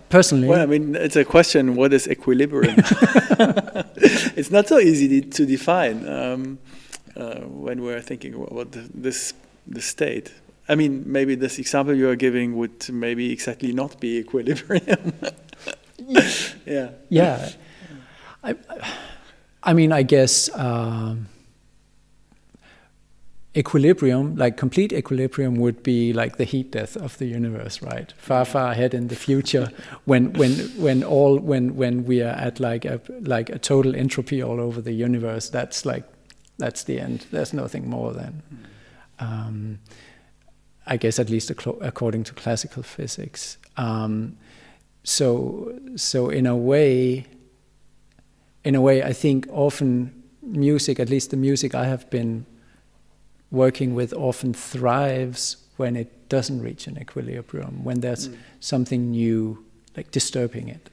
personally. Well, I mean, it's a question. What is equilibrium? It's not so easy to define when we're thinking about this state. I mean, maybe this example you are giving would maybe exactly not be equilibrium. Yeah. Yeah. I mean, I guess equilibrium, like complete equilibrium, would be like the heat death of the universe, right? Far ahead in the future, when we are at like a total entropy all over the universe. That's the end. There's nothing more then. I guess, at least according to classical physics. So in a way, I think often music, at least the music I have been working with, often thrives when it doesn't reach an equilibrium, when there's something new, like disturbing it,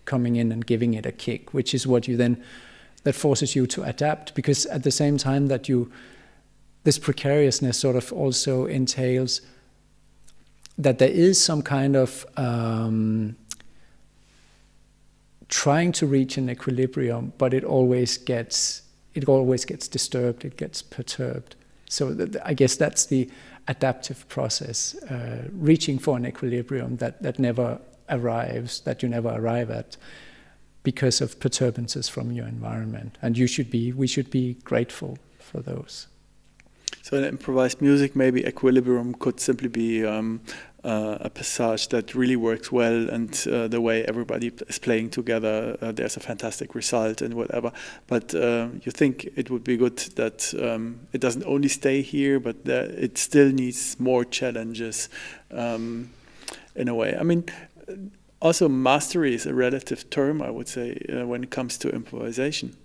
coming in and giving it a kick, which is what that forces you to adapt, because at the same time that this precariousness sort of also entails that there is some kind of trying to reach an equilibrium, but it always gets disturbed, it gets perturbed. So I guess that's the adaptive process, reaching for an equilibrium that never arrives, that you never arrive at, because of perturbances from your environment. And we should be grateful for those. So in improvised music, maybe equilibrium could simply be a passage that really works well, and the way everybody is playing together, there's a fantastic result and whatever. But you think it would be good that it doesn't only stay here, but it still needs more challenges in a way. I mean, also mastery is a relative term, I would say, when it comes to improvisation.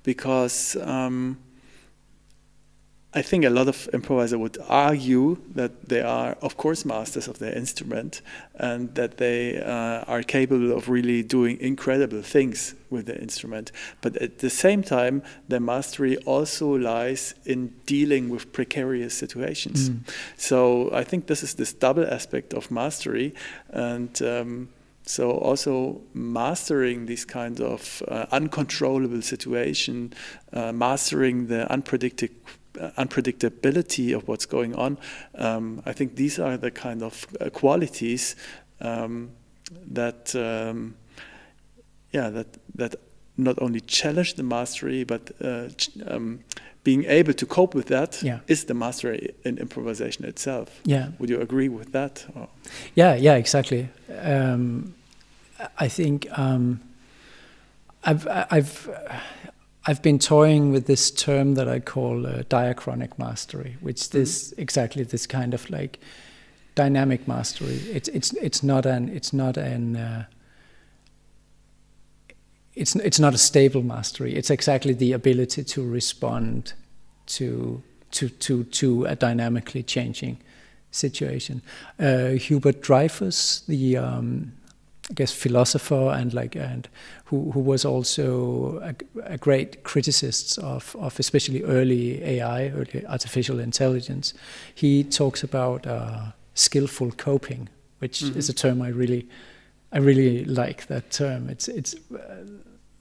Because I think a lot of improvisers would argue that they are, of course, masters of their instrument, and that they are capable of really doing incredible things with their instrument. But at the same time, their mastery also lies in dealing with precarious situations. So I think this is this double aspect of mastery, and so also mastering these kinds of uncontrollable situation, mastering the unpredictability of what's going on. I think these are the kind of qualities that not only challenge the mastery, but being able to cope with that is the mastery in improvisation itself. Yeah. Would you agree with that? Or? Yeah, exactly. I think I've been toying with this term that I call diachronic mastery, which is exactly this kind of like dynamic mastery. It's not a stable mastery. It's exactly the ability to respond to a dynamically changing situation. Hubert Dreyfus, the I guess philosopher and who was also a great criticist of especially early AI, early artificial intelligence. He talks about skillful coping, which is a term I really like that term. It's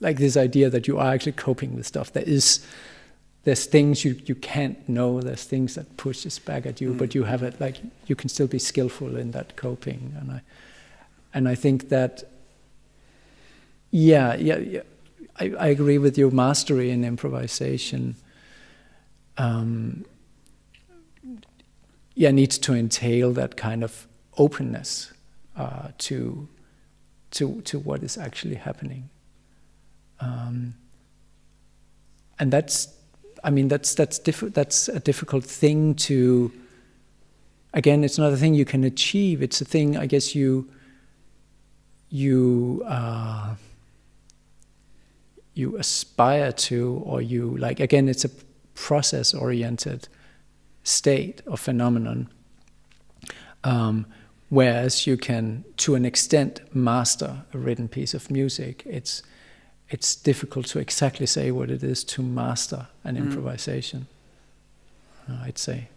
like this idea that you are actually coping with stuff. There's things you can't know. There's things that pushes back at you, but you have it, like, you can still be skillful in that coping. And I think that, I agree with you. Mastery in improvisation, needs to entail that kind of openness to what is actually happening. And that's a difficult thing to. Again, it's not a thing you can achieve. It's a thing, I guess, you aspire to, or you like. Again, it's a process-oriented state or phenomenon. Whereas you can, to an extent, master a written piece of music. It's difficult to exactly say what it is to master an improvisation, I'd say.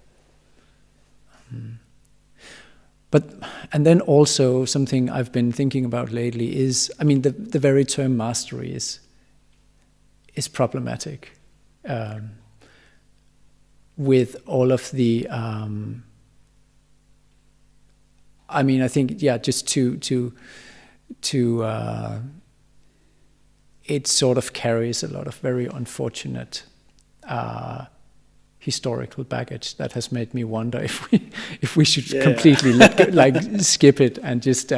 And then also something I've been thinking about lately is, the very term mastery is problematic with all of the. I think, just to it sort of carries a lot of very unfortunate historical baggage that has made me wonder if we should completely let go, like skip it and just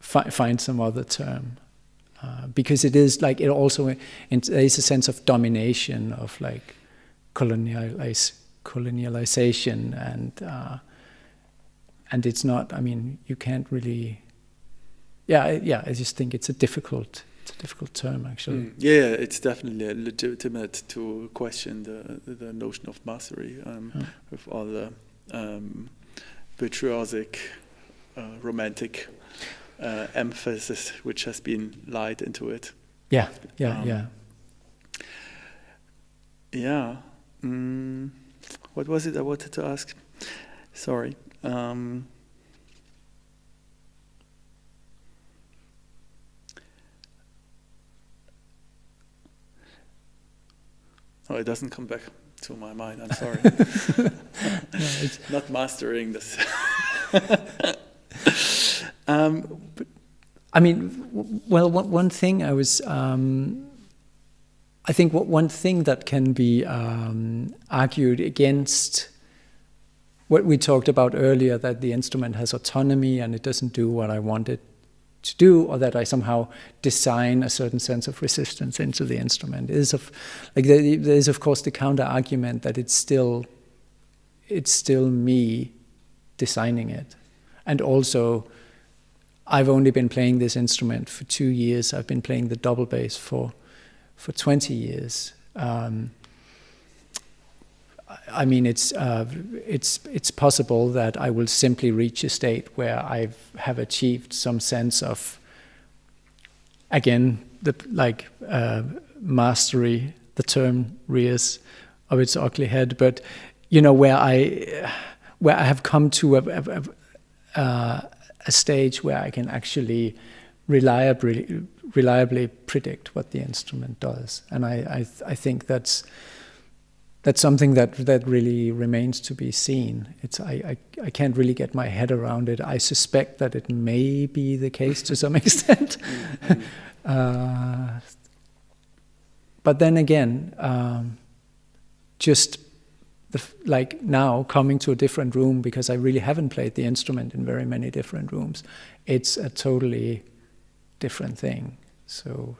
find some other term, because it is like, it also there is a sense of domination, of like colonialization, and it's not. You can't really. I just think it's a difficult term, actually. It's definitely legitimate to question the notion of mastery with all the virtuosic, romantic emphasis which has been lied into it. What was it I wanted to ask? Sorry. Oh, it doesn't come back to my mind. I'm sorry. It's not mastering this. One thing I was. I think one thing that can be argued against what we talked about earlier, that the instrument has autonomy and it doesn't do what I want it to do, or that I somehow design a certain sense of resistance into the instrument, is there is of course the counter argument that it's still me designing it. And also, I've only been playing this instrument for 2 years. I've been playing the double bass for 20 years. It's possible that I will simply reach a state where I have achieved some sense of, again, mastery. The term rears of its ugly head, but where I have come to a stage where I can actually reliably predict what the instrument does, and I think that's something that really remains to be seen. I can't really get my head around it. I suspect that it may be the case to some extent, but then again, just now coming to a different room, because I really haven't played the instrument in very many different rooms. It's a totally different thing. So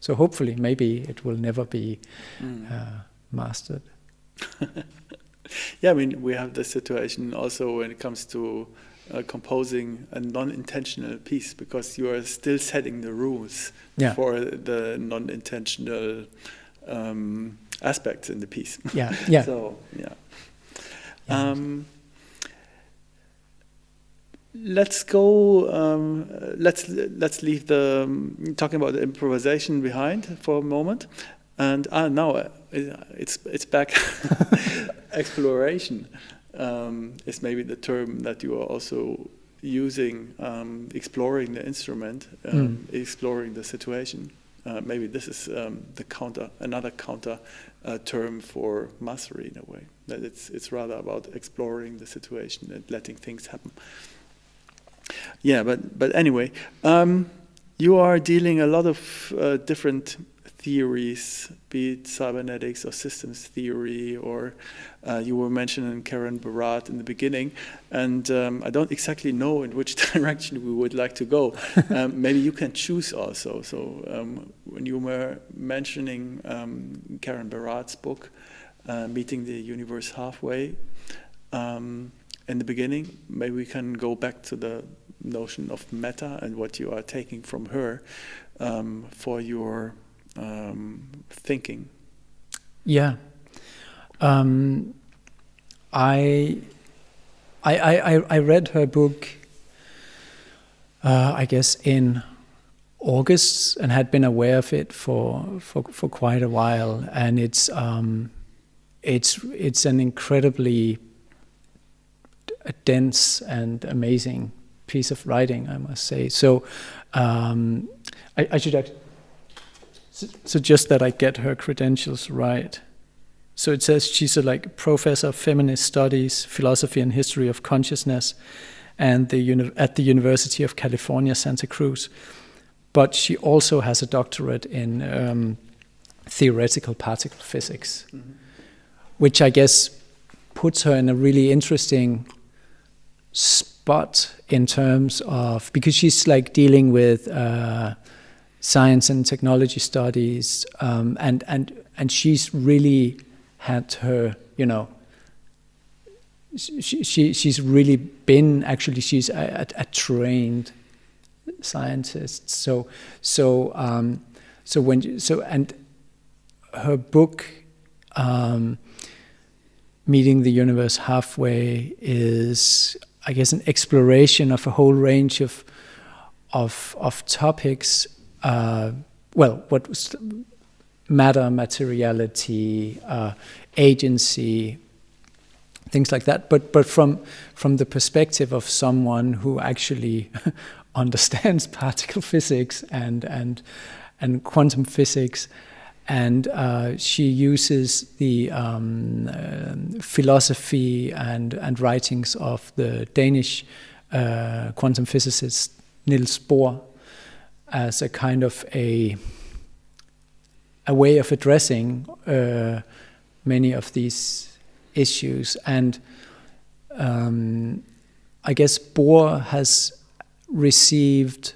hopefully, maybe it will never be mastered. We have this situation also when it comes to composing a non-intentional piece, because you are still setting the rules for the non-intentional aspects in the piece. So let's go. Let's leave the talking about the improvisation behind for a moment, and now it's back. Exploration is maybe the term that you are also using, exploring the instrument, exploring the situation. Maybe this is another counter term for mastery in a way. That it's rather about exploring the situation and letting things happen. Yeah, but anyway, you are dealing a lot of different theories, be it cybernetics or systems theory, or you were mentioning Karen Barat in the beginning, and I don't exactly know in which direction we would like to go. Maybe you can choose also. So when you were mentioning Karen Barat's book, Meeting the Universe Halfway, in the beginning, maybe we can go back to the notion of meta and what you are taking from her for your thinking. Yeah, I read her book, I guess in August, and had been aware of it for quite a while, and it's an incredibly dense and amazing piece of writing, I must say. So I should actually suggest that I get her credentials right. So it says she's a professor of feminist studies, philosophy and history of consciousness, and at the University of California, Santa Cruz. But she also has a doctorate in theoretical particle physics, which I guess puts her in a really interesting spot in terms of, because she's dealing with science and technology studies, and she's really had her, she's really been, actually she's a trained scientist. So and her book, Meeting the Universe Halfway, is, I guess, an exploration of a whole range of topics. What was matter, materiality, agency, things like that. But from the perspective of someone who actually understands particle physics and quantum physics, and she uses the philosophy and writings of the Danish quantum physicist Niels Bohr as a kind of a way of addressing many of these issues. And I guess Bohr has received,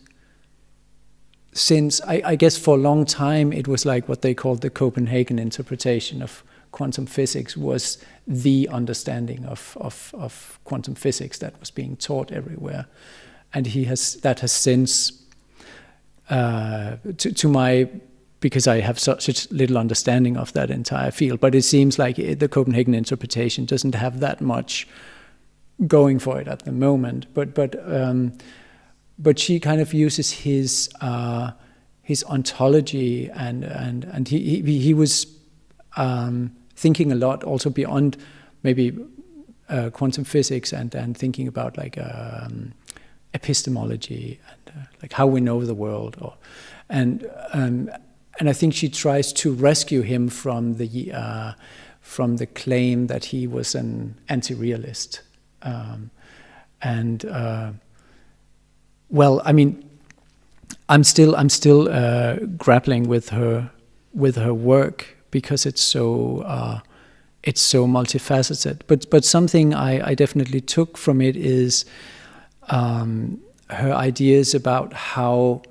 since I guess for a long time it was what they called the Copenhagen interpretation of quantum physics was the understanding of quantum physics that was being taught everywhere. And that has since, to my, because I have such little understanding of that entire field, but it seems like the Copenhagen interpretation doesn't have that much going for it at the moment. But she kind of uses his ontology, and he was thinking a lot also beyond maybe quantum physics and thinking about epistemology and how we know the world, and I think she tries to rescue him from the claim that he was an anti-realist, well, I mean, I'm still grappling with her work because it's so multifaceted. But something I definitely took from it is her ideas about how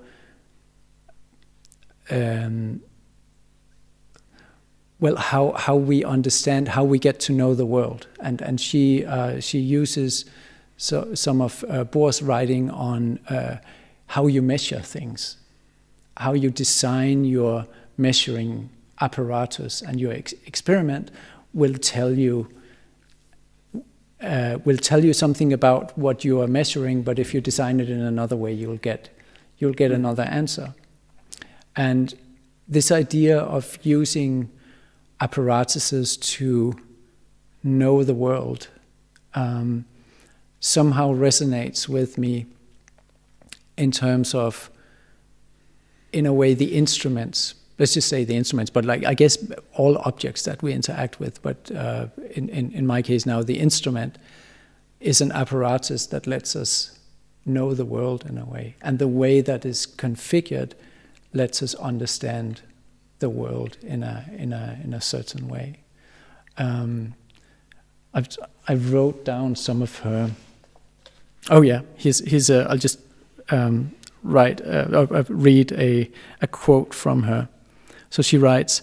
we understand, how we get to know the world, and she uses some of Bohr's writing on how you measure things, how you design your measuring apparatus, and your experiment will tell you something about what you are measuring. But if you design it in another way, you'll get another answer. And this idea of using apparatuses to know the world, somehow resonates with me in terms of, in a way, the instruments. Let's just say the instruments, but like I guess all objects that we interact with. But in my case now, the instrument is an apparatus that lets us know the world in a way, and the way that is configured lets us understand the world in a certain way. I wrote down some of her. Oh yeah, I'll just read a quote from her. So she writes,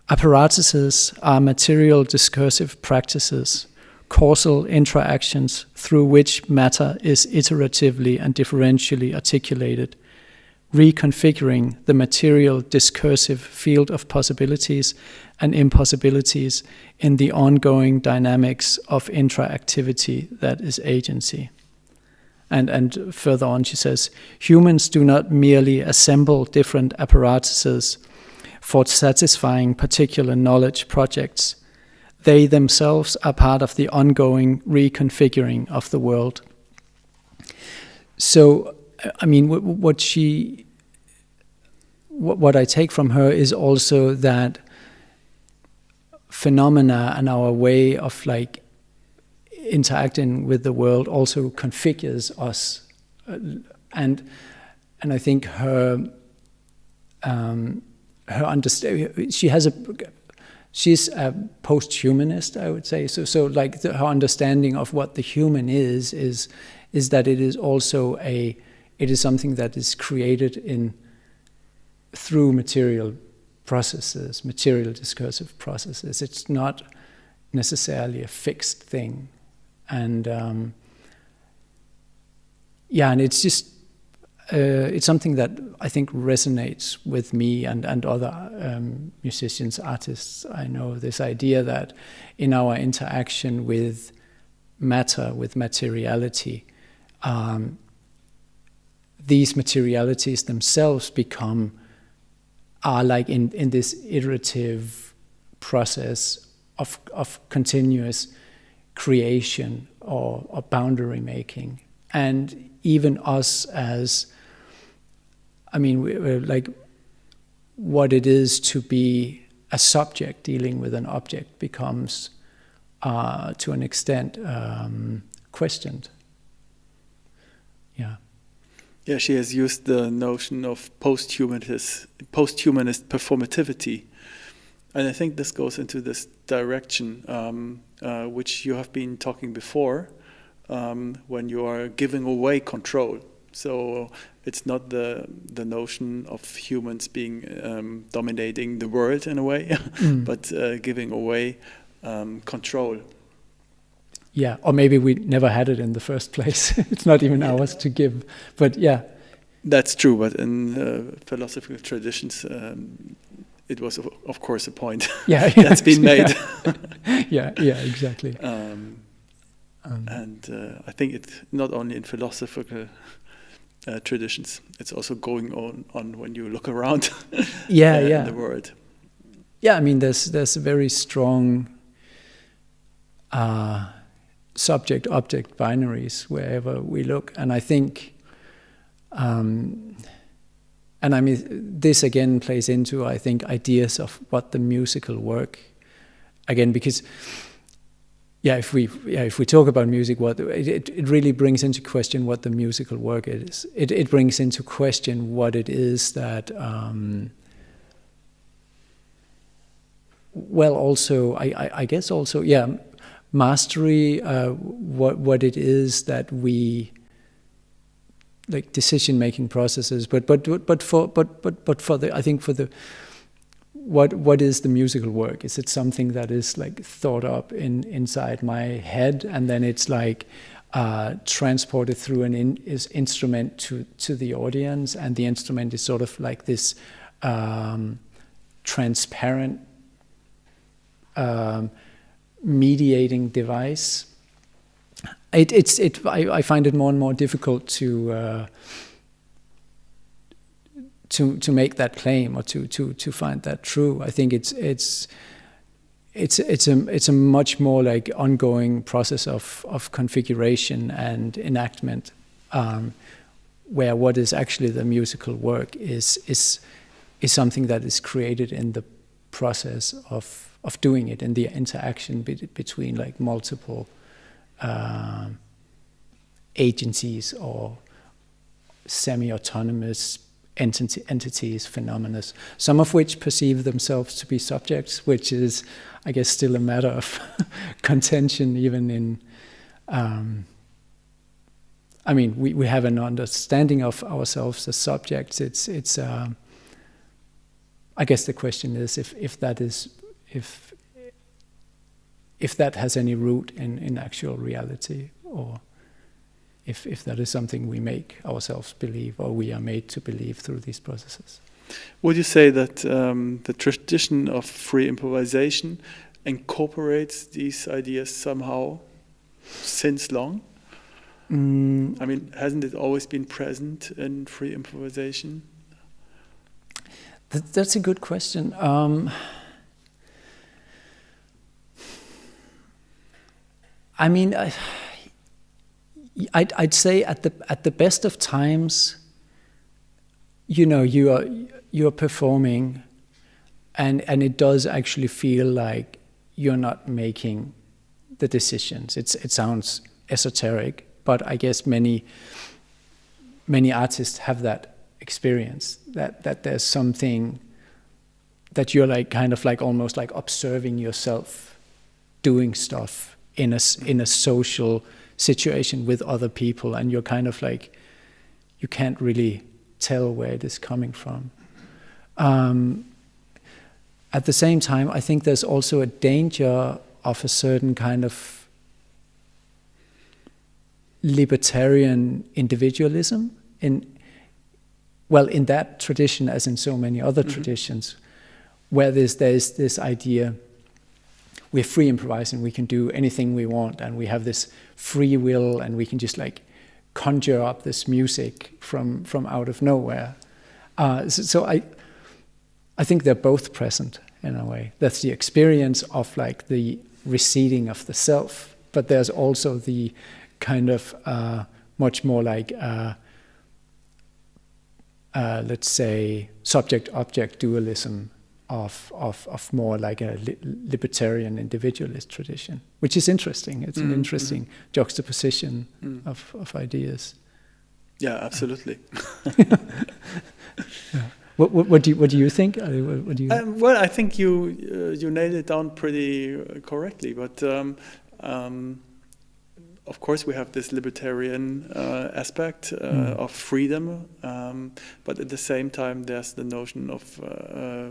"Apparatuses are material discursive practices, causal intra-actions through which matter is iteratively and differentially articulated, reconfiguring the material discursive field of possibilities and impossibilities in the ongoing dynamics of intra-activity that is agency." And further on she says, "Humans do not merely assemble different apparatuses for satisfying particular knowledge projects. They themselves are part of the ongoing reconfiguring of the world." So, I mean, what I take from her is also that phenomena and our way of like interacting with the world also configures us, and I think her understanding. She's a post-humanist, I would say. So like her understanding of what the human is that it is also it is something that is created through material processes, material discursive processes. It's not necessarily a fixed thing, and and it's just. It's something that I think resonates with me and other musicians, artists I know, this idea that in our interaction with matter, with materiality, these materialities themselves are like in this iterative process of continuous creation or boundary making. And even us as, I mean, we're like what it is to be a subject dealing with an object becomes, to an extent, questioned. Yeah. Yeah, she has used the notion of post-humanist performativity. And I think this goes into this direction, which you have been talking before, when you are giving away control. So it's not the notion of humans being dominating the world in a way, but giving away control. Yeah, or maybe we never had it in the first place. It's not even ours to give, but yeah. That's true, but in philosophical traditions, it was, of course, a point that's been made. Yeah, exactly. And I think it's not only in philosophical traditions, it's also going on when you look around in the world. Yeah, I mean, there's a very strong subject-object binaries wherever we look. And I think, and I mean, this again plays into, I think, ideas of what the musical work, again, because if we talk about music, it really brings into question what the musical work is. It brings into question what it is that, also I guess also mastery, what it is that we like decision-making processes, but for the, I think for the. What is the musical work? Is it something that is like thought up inside my head, and then it's like transported through an instrument to the audience, and the instrument is sort of like this transparent mediating device? I find it more and more difficult to make that claim or to find that true. I think it's it's a much more like ongoing process of configuration and enactment, where what is actually the musical work is something that is created in the process of doing it, in the interaction between like multiple agencies or semi-autonomous entities, phenomena, some of which perceive themselves to be subjects, which is, I guess, still a matter of contention even in... I mean, we have an understanding of ourselves as subjects. It's I guess the question is if that has any root in actual reality, or if that is something we make ourselves believe, or we are made to believe through these processes. Would you say that the tradition of free improvisation incorporates these ideas somehow since long? I mean, hasn't it always been present in free improvisation? That's a good question. I mean, I'd say at the best of times, you know, you're performing, and it does actually feel like you're not making the decisions. It sounds esoteric, but I guess many artists have that experience, that there's something that you're like kind of like almost like observing yourself doing stuff in a social situation with other people, and you're kind of like, you can't really tell where it is coming from. At the same time, I think there's also a danger of a certain kind of libertarian individualism in that tradition, as in so many other traditions, where there's this idea, we're free improvising, we can do anything we want, and we have this free will, and we can just like conjure up this music from out of nowhere. So I think they're both present in a way. That's the experience of like the receding of the self, but there's also the kind of much more like let's say subject-object dualism of more like a libertarian individualist tradition, which is interesting. It's an interesting juxtaposition of ideas. Yeah, absolutely. Yeah. What do you think? What do you? Well, I think you nailed it down pretty correctly, but of course we have this libertarian aspect of freedom, but at the same time there's the notion of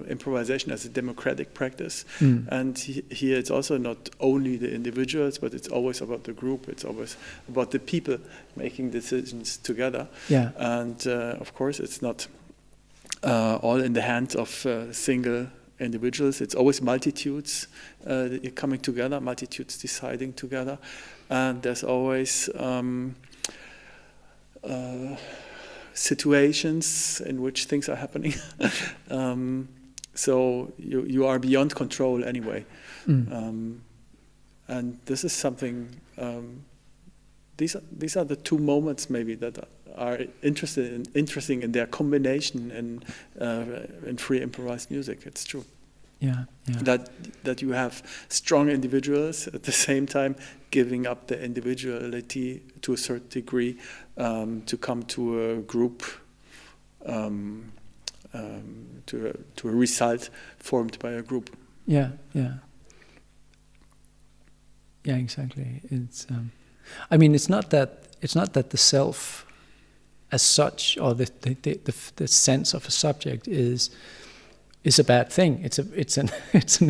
improvisation as a democratic practice, and here it's also not only the individuals, but it's always about the group, it's always about the people making decisions together. Yeah. And of course it's not all in the hands of single individuals. It's always multitudes coming together, multitudes deciding together, and there's always situations in which things are happening. So you are beyond control anyway, and this is something. These are the two moments maybe that are interesting in their combination in free improvised music. It's true. Yeah. That you have strong individuals at the same time giving up the individuality to a certain degree to come to a group, to a result formed by a group. Yeah, exactly. It's. I mean, it's not that the self, as such, or the sense of a subject is a bad thing. It's an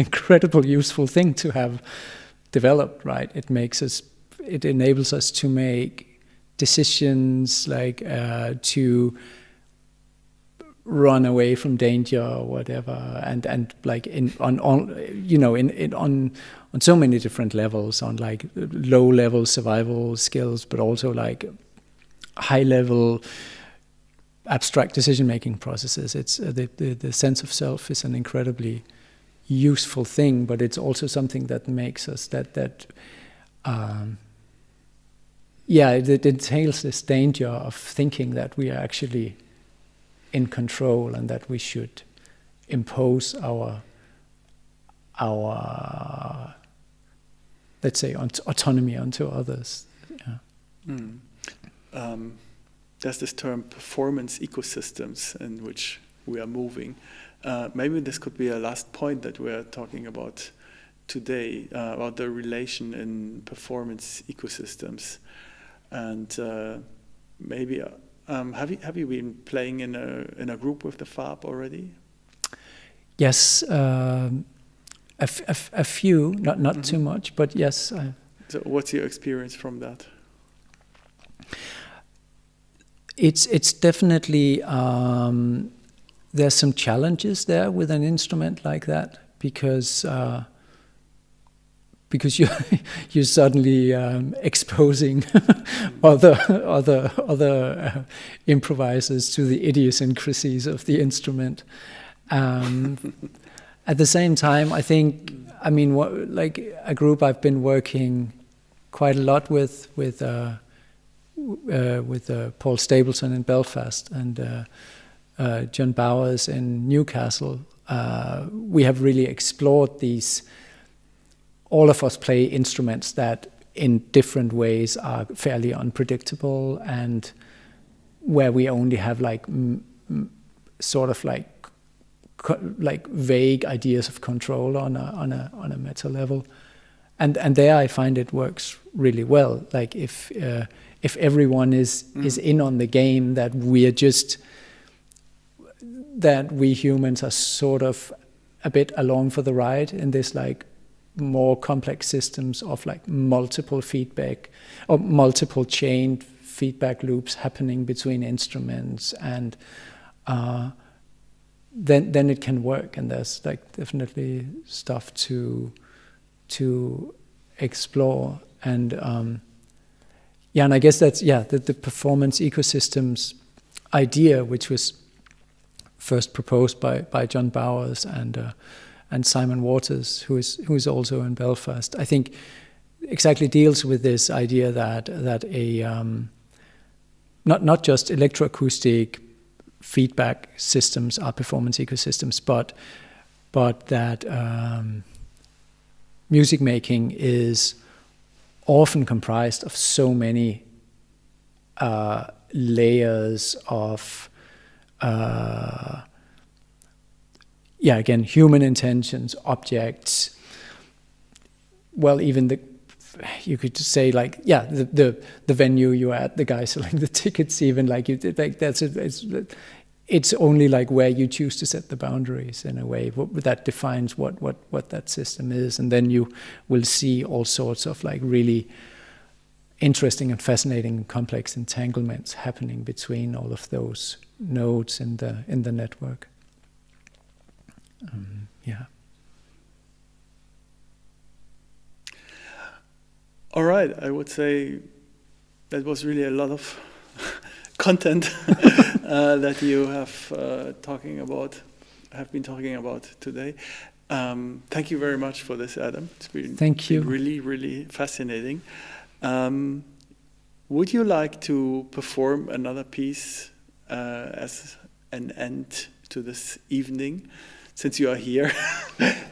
incredible useful thing to have developed, right? It enables us to make decisions, like to run away from danger or whatever, and like on so many different levels, on like low level survival skills, but also like high level abstract decision making processes. It's the sense of self is an incredibly useful thing, but it's also something that makes us it entails this danger of thinking that we are actually in control and that we should impose our let's say autonomy onto others. There's this term performance ecosystems in which we are moving. Maybe this could be a last point that we're talking about today, about the relation in performance ecosystems. And maybe have you been playing in a group with the FAAB already? Yes, a few, not too much, but yes. So what's your experience from that? It's definitely there's some challenges there with an instrument like that because you're suddenly exposing other improvisers to the idiosyncrasies of the instrument. At the same time, I mean, like a group I've been working quite a lot with Paul Stapleton in Belfast and John Bowers in Newcastle. We have really explored these. All of us play instruments that in different ways are fairly unpredictable and where we only have like sort of like vague ideas of control on a meta level, and there I find it works really well. Like if everyone is in on the game, that we humans are sort of a bit along for the ride in this like more complex systems of like multiple feedback or multiple chained feedback loops happening between instruments, and then it can work, and there's like definitely stuff to explore. And and I guess that's the performance ecosystems idea, which was first proposed by John Bowers and Simon Waters, who is also in Belfast. I think exactly deals with this idea that a not just electroacoustic feedback systems are performance ecosystems, but that music making is often comprised of so many layers of again, human intentions, objects. Well, even you could say like, the venue you're at, the guy selling the tickets, even like it's only like where you choose to set the boundaries in a way that defines what that system is, and then you will see all sorts of like really interesting and fascinating complex entanglements happening between all of those nodes in the network. All right, I would say that was really a lot of content that you have been talking about today. Thank you very much for this, Adam. It's been really, really fascinating. Would you like to perform another piece as an end to this evening, since you are here?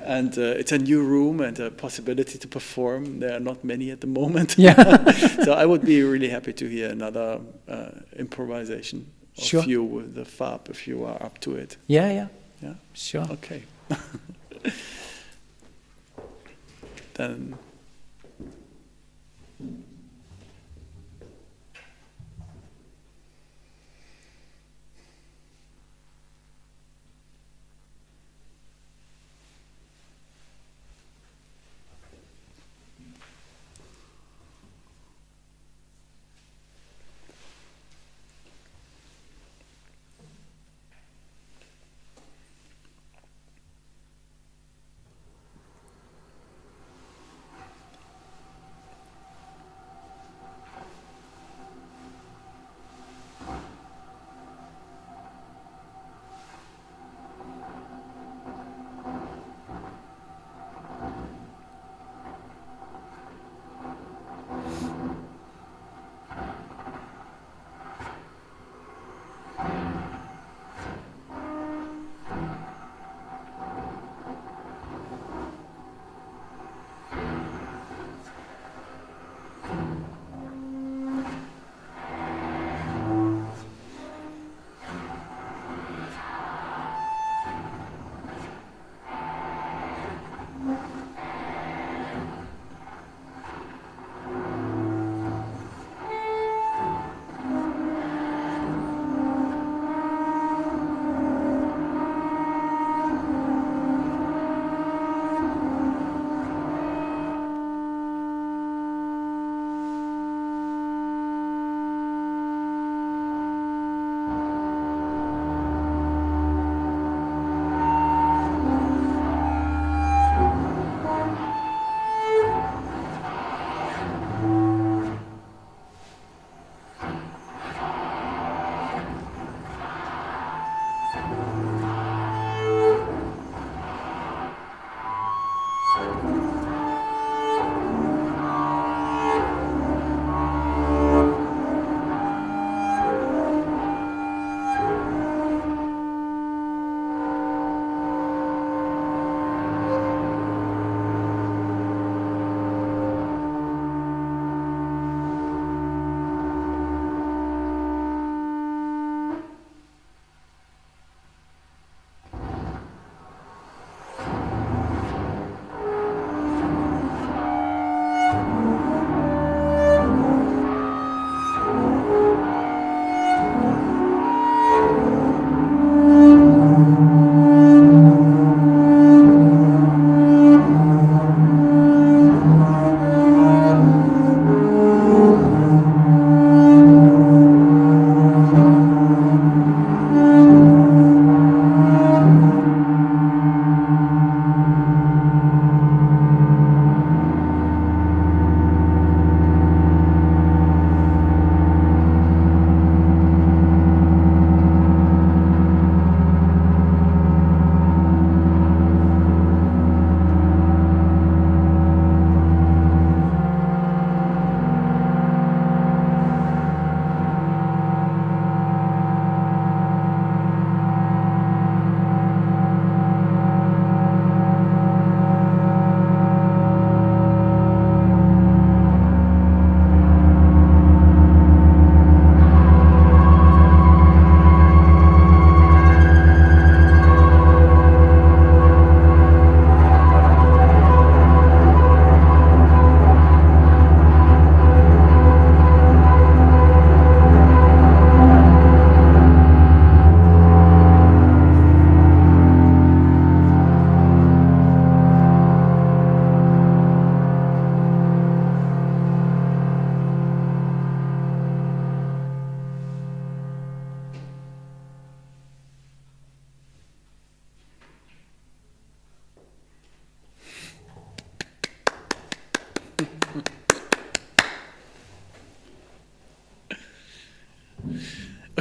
And it's a new room and a possibility to perform. There are not many at the moment. So I would be really happy to hear another improvisation of you with the FAAB, if you are up to it. Yeah, sure. Okay. Then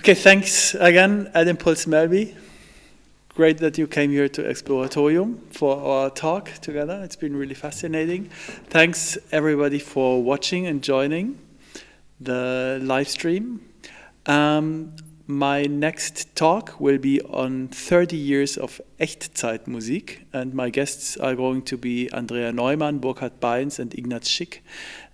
Okay, thanks again, Adam Pultz Melbye. Great that you came here to Exploratorium for our talk together. It's been really fascinating. Thanks everybody for watching and joining the live stream. My next talk will be on 30 years of Echtzeitmusik, and my guests are going to be Andrea Neumann, Burkhard Beins, and Ignaz Schick.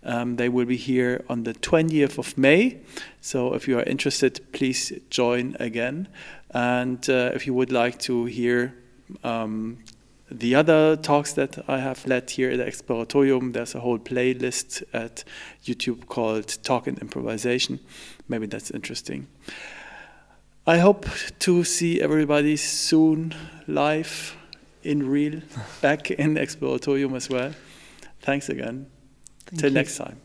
They will be here on the 20th of May, so if you are interested, please join again. And if you would like to hear the other talks that I have led here at Exploratorium, there's a whole playlist at YouTube called Talk and Improvisation. Maybe that's interesting. I hope to see everybody soon live in real, back in Exploratorium as well. Thanks again. Till next time.